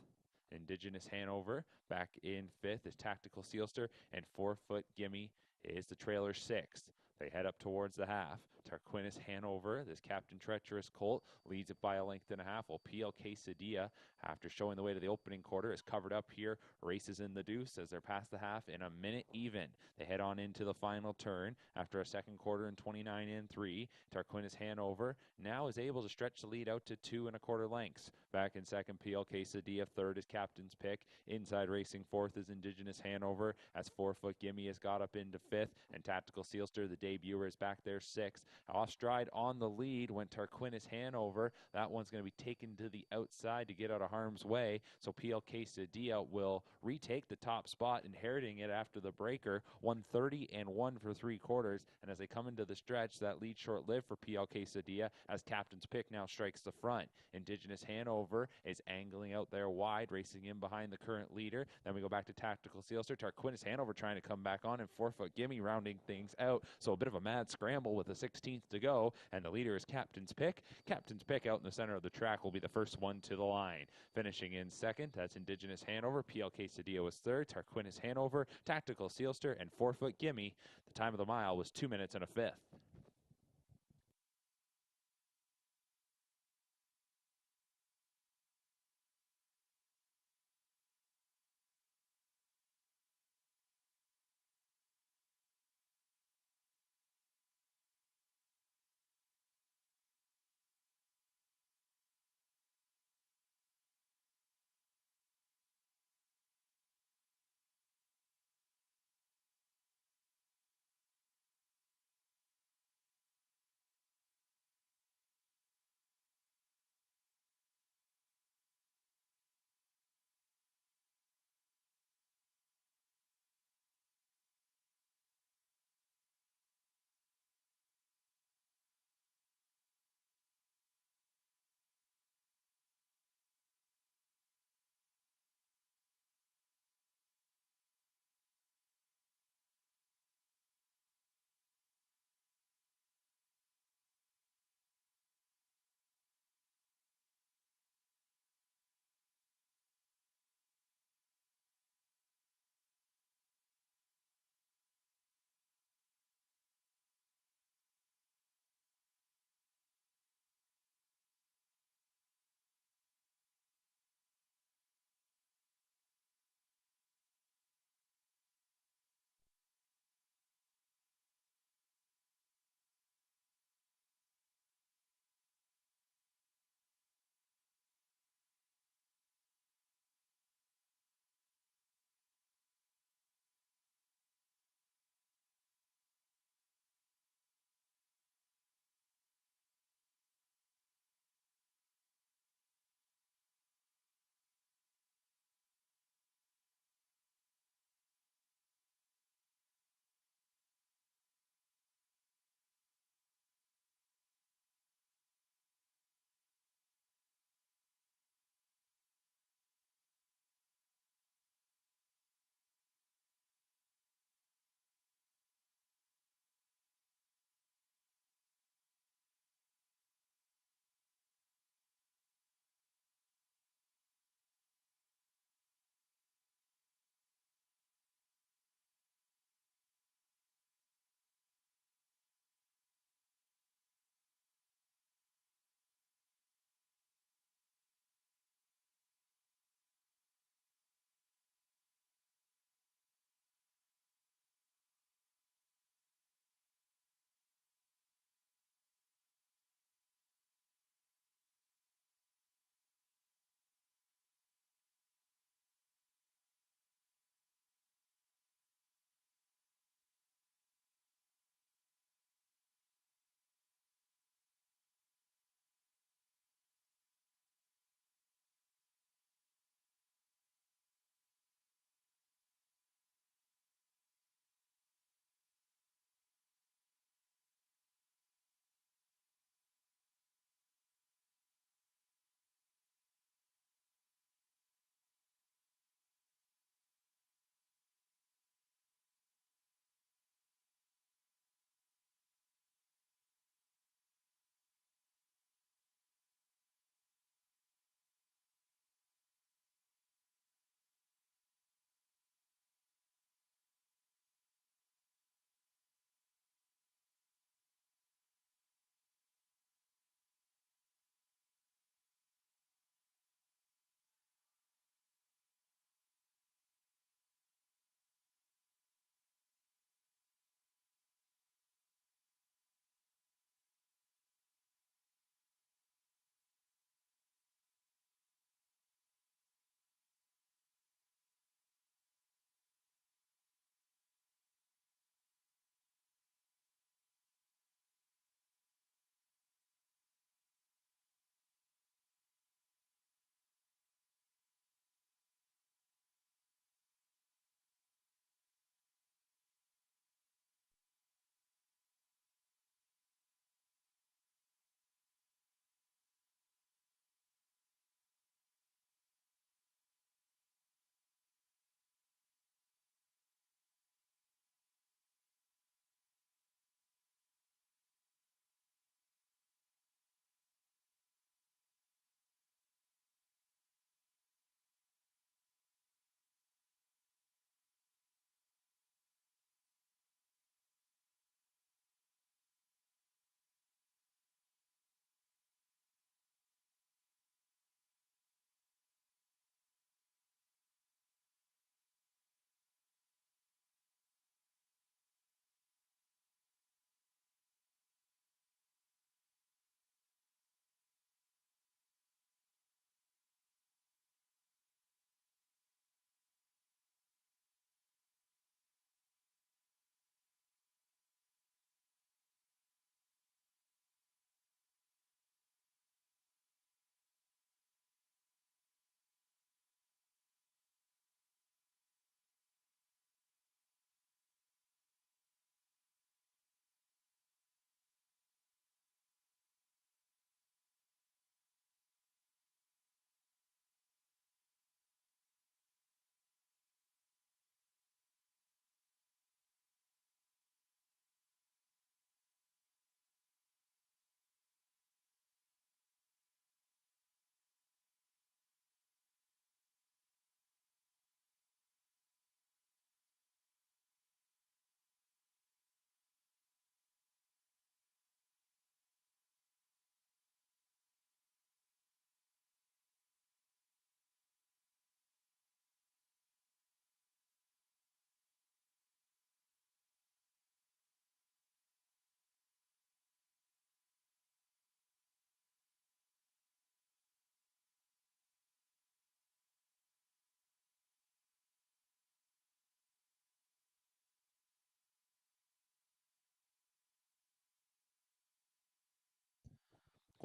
Indigenous Hanover. Back in 5th is Tactical Sealster, and 4-Foot Gimme is the trailer 6th. They head up towards the half. Tarquinius Hanover, this Captain Treacherous colt, leads it by a length and a half, while PL Quesadilla, after showing the way to the opening quarter, is covered up here, races in the deuce as they're past the half in a minute even. They head on into the final turn after a second quarter in 29-3. Tarquinius Hanover now is able to stretch the lead out to 2 1/4 lengths. Back in 2nd, PL Quesadilla. 3rd is Captain's Pick. Inside racing 4th is Indigenous Hanover as 4-Foot Gimme has got up into 5th, and Tactical Sealster, the debuter, is back there 6th. Off stride on the lead went Tarquinius Hanover. That one's going to be taken to the outside to get out of harm's way. So PL Quesadilla will retake the top spot, inheriting it after the breaker. 1:30-1 for 3/4. And as they come into the stretch, that lead short-lived for PL Quesadilla as Captain's Pick now strikes the front. Indigenous Hanover is angling out there wide, racing in behind the current leader. Then we go back to Tactical Sealster. Tarquinius Hanover trying to come back on, and 4-Foot Gimme rounding things out. So a bit of a mad scramble with a 16th to go, and the leader is Captain's Pick. Captain's Pick out in the center of the track will be the first one to the line. Finishing in 2nd, that's Indigenous Hanover. PL Quesadilla was 3rd. Tarquinius Hanover, Tactical Sealster, and 4-Foot Gimme. The time of the mile was 2 minutes and a 1/5.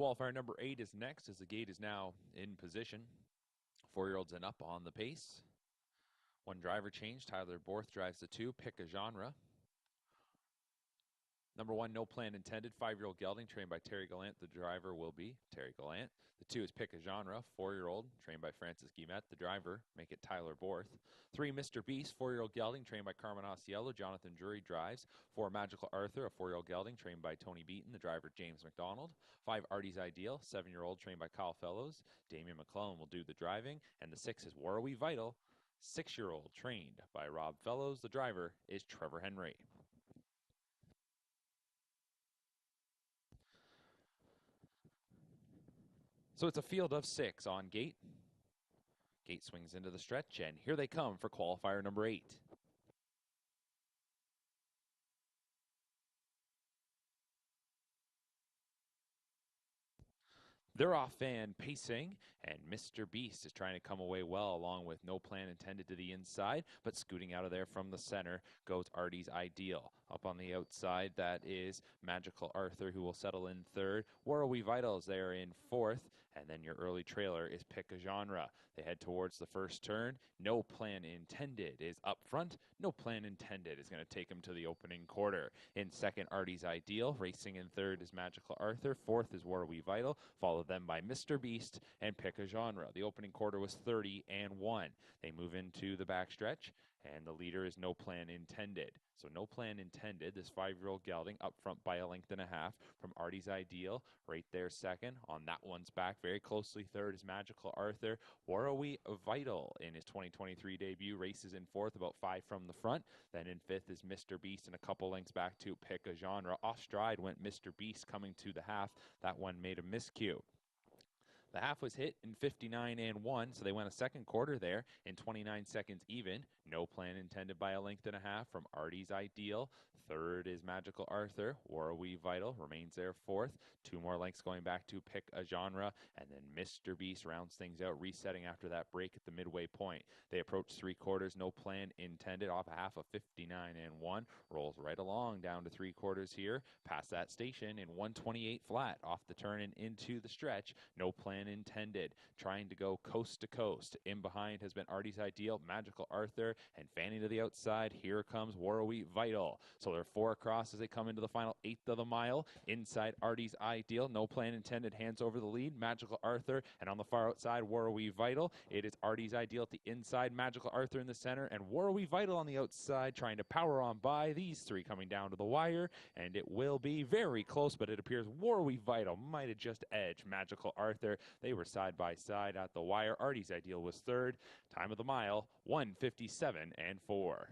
Qualifier number 8 is next as the gate is now in position. 4-year-olds and up on the pace. One driver change. Tyler Borth drives the 2. Pick a genre. Number 1, No Plan Intended, 5-year-old gelding, trained by Terry Gallant. The driver will be Terry Gallant. The 2 is Pick a Genre, 4-year-old, trained by Francis Guillemette. The driver, make it Tyler Borth. 3, Mr. Beast, 4-year-old gelding, trained by Carmen Osceola. Jonathan Drury drives. 4, Magical Arthur, a 4-year-old gelding, trained by Tony Beaton. The driver, James McDonald. 5, Artie's Ideal, 7-year-old, trained by Kyle Fellows. Damian McClellan will do the driving. And the 6 is War Are We Vital, 6-year-old, trained by Rob Fellows. The driver is Trevor Henry. So it's a field of 6 on gate. Gate swings into the stretch, and here they come for qualifier number 8. They're off and pacing, and Mr. Beast is trying to come away well, along with No Plan Intended to the inside, but scooting out of there from the center goes Artie's Ideal. Up on the outside, that is Magical Arthur, who will settle in 3rd. War Are We Vitals there in 4th, and then your early trailer is Pick a Genre. They head towards the first turn. No Plan Intended is up front. No Plan Intended is going to take him to the opening quarter. In 2nd, Artie's Ideal. Racing in 3rd is Magical Arthur. 4th is War Are We Vital, followed then by Mr. Beast and Pick a Genre. The opening quarter was 30-1. They move into the backstretch, and the leader is No Plan Intended. So No Plan Intended, this 5-year-old gelding, up front by a length and a half from Artie's Ideal. Right there second. On that one's back very closely. 3rd is Magical Arthur. War Are We Vital in his 2023 debut. Races in 4th, about 5 from the front. Then in 5th is Mr. Beast, and a couple lengths back to Pick a Genre. Off stride went Mr. Beast coming to the half. That one made a miscue. The half was hit in 59-1, so they went a second quarter there in 29 seconds even. No Plan Intended by a length and a half from Artie's Ideal. 3rd is Magical Arthur. War Are We Vital remains there 4th. 2 more lengths going back to Pick a Genre, and then Mr. Beast rounds things out, resetting after that break at the midway point. They approach 3 quarters. No Plan Intended off a half of 59-1. Rolls right along down to 3 quarters here. Past that station in 128 flat off the turn and into the stretch. No Plan Intended, trying to go coast to coast. In behind has been Artie's Ideal, Magical Arthur, and fanning to the outside. Here comes War Are We Vital. So they're 4 across as they come into the final 1/8 of the mile. Inside Artie's Ideal, No Plan Intended hands over the lead. Magical Arthur, and on the far outside, War Are We Vital. It is Artie's Ideal at the inside, Magical Arthur in the center, and War Are We Vital on the outside, trying to power on by. These 3 coming down to the wire, and it will be very close, but it appears War Are We Vital might have just edged Magical Arthur. They were side by side at the wire. Artie's Ideal was 3rd. Time of the mile, 1:57-4.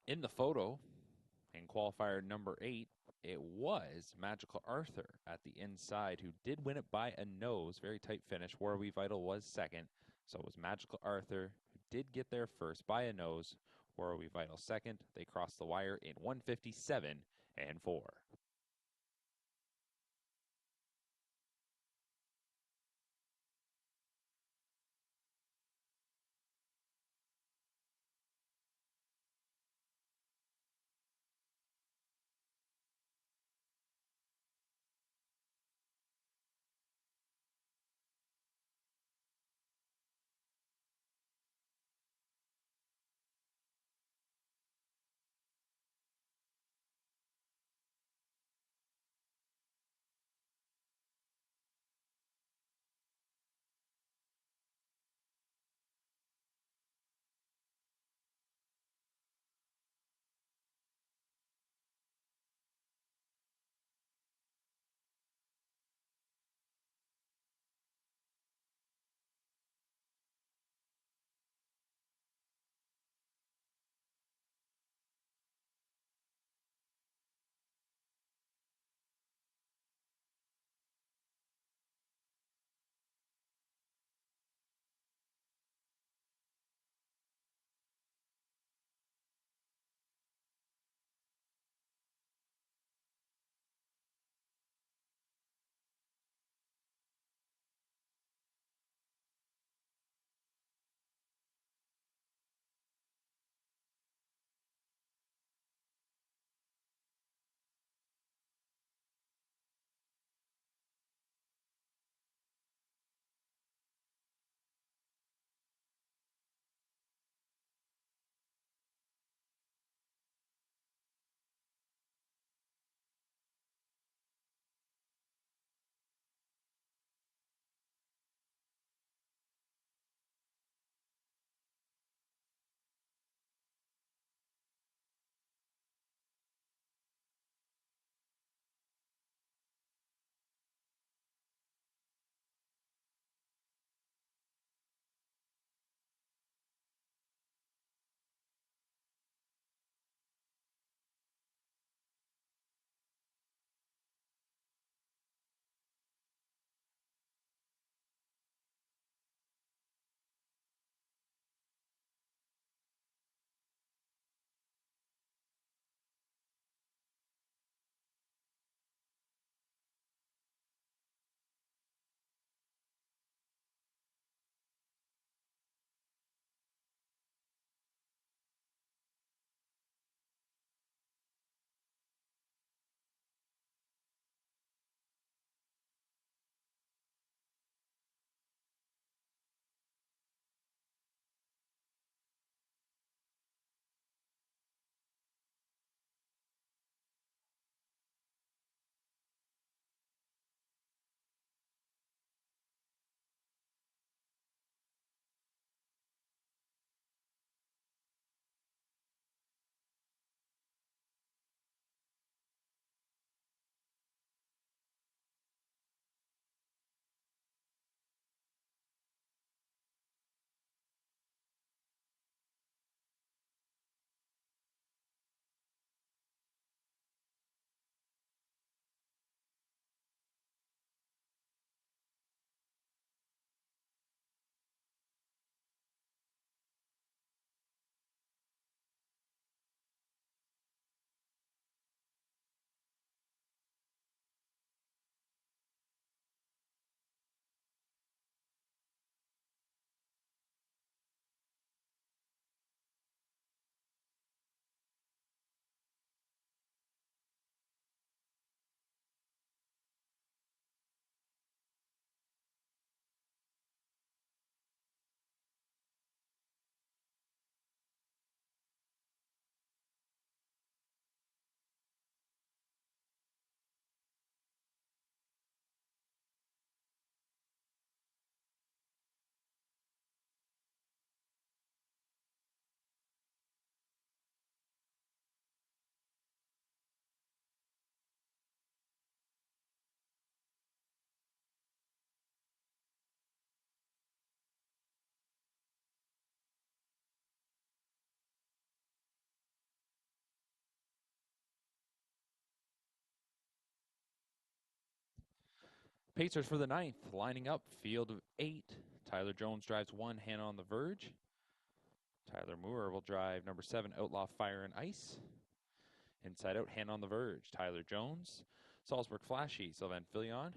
In the photo, in qualifier number 8, it was Magical Arthur at the inside, who did win it by a nose. Very tight finish. War Are We Vital was 2nd. So it was Magical Arthur who did get there first by a nose. War Are We Vital 2nd. They crossed the wire in 1:57-4. Pacers for the 9th, lining up, field of 8. Tyler Jones drives 1, Hannah on the Verge. Tyler Moore will drive number 7, Outlaw Fire and Ice. Inside out, Hannah on the Verge. Tyler Jones. Salzburg Flashy, Sylvain Filion.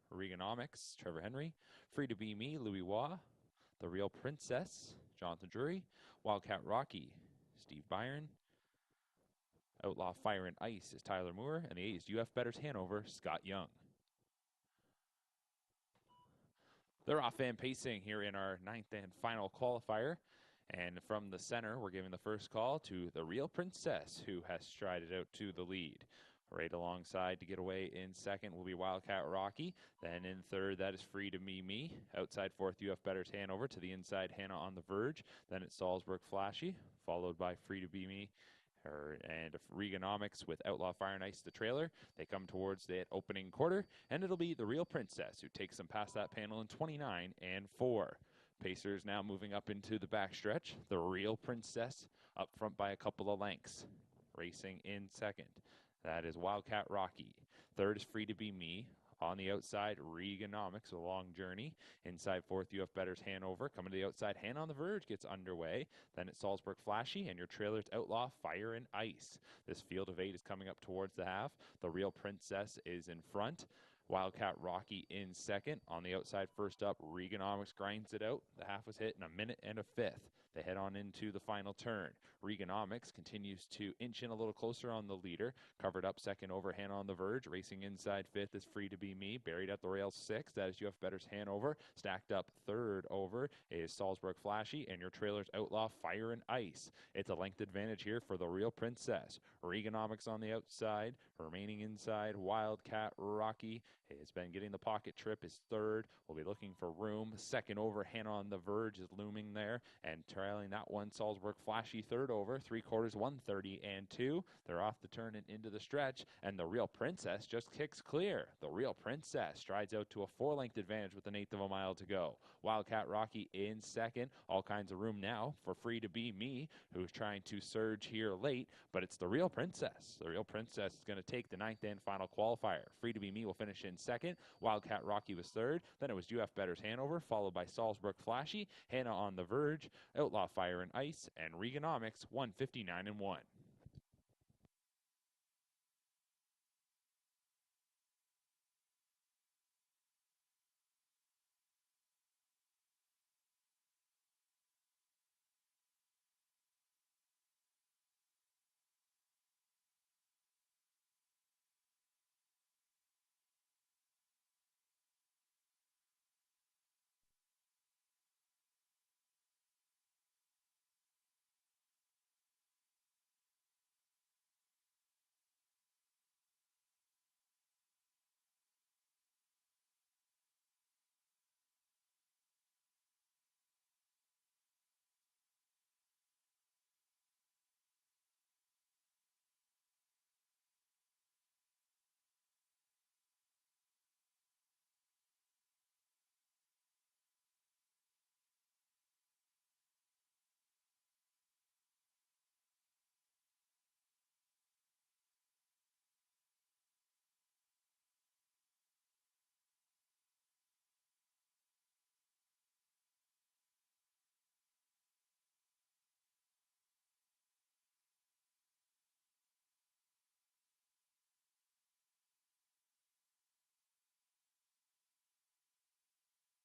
Reganomics, Trevor Henry. Free to Be Me, Louis Waugh. The Real Princess, Jonathan Drury. Wildcat Rocky, Steve Byron. Outlaw Fire and Ice is Tyler Moore. And the 8 is UF Betters Hanover, Scott Young. They're off and pacing here in our 9th and final qualifier. And from the center, we're giving the first call to the Real Princess, who has strided out to the lead. Right alongside to get away in second will be Wildcat Rocky. Then in third, that is Free to Me. Outside fourth, UF Betters Hanover. To the inside, Hannah on the Verge. Then it's Salzburg Flashy, followed by Free to Be Me. And Reganomics with Outlaw Fire and Ice, the trailer. They come towards the opening quarter, and it'll be the Real Princess who takes them past that panel in 29-4. Pacers now moving up into the backstretch. The Real Princess up front by a couple of lengths. Racing in second, that is Wildcat Rocky. Third is Free to Be Me. On the outside, Reganomics, a long journey. Inside fourth, UF Betters Hanover. Coming to the outside, Hannah on the Verge gets underway. Then it's Salzburg Flashy, and your trailer's Outlaw Fire and Ice. This field of 8 is coming up towards the half. The Real Princess is in front. Wildcat Rocky in second. On the outside, first up, Reganomics grinds it out. The half was hit in 1 minute and a 5th. They head on into the final turn. Reganomics continues to inch in a little closer on the leader. Covered up second over, Hannah on the Verge. Racing inside 5th is Free to Be Me. Buried at the rails 6th. That is UF Betters Hanover. Stacked up 3rd over is Salzburg Flashy. And your trailer's Outlaw Fire and Ice. It's a length advantage here for the Real Princess. Reganomics on the outside. Remaining inside, Wildcat Rocky has been getting the pocket trip, is 3rd. We'll be looking for room. Second over, Hannah on the Verge is looming there. And trailing that one, Salzburg Flashy 3rd over. 3/4, 130-2. They're off the turn and into the stretch. And the Real Princess just kicks clear. The Real Princess strides out to a 4-length advantage with 1/8 of a mile to go. Wildcat Rocky in second. All kinds of room now for Free to Be Me, who's trying to surge here late. But it's the Real Princess. The Real Princess is going to take the 9th and final qualifier. Free to Be Me will finish in second. Wildcat Rocky was 3rd. Then it was UF Betters Hanover, followed by Salzburg Flashy, Hannah on the Verge, Outlaw Fire and Ice, and Reganomics 159-1.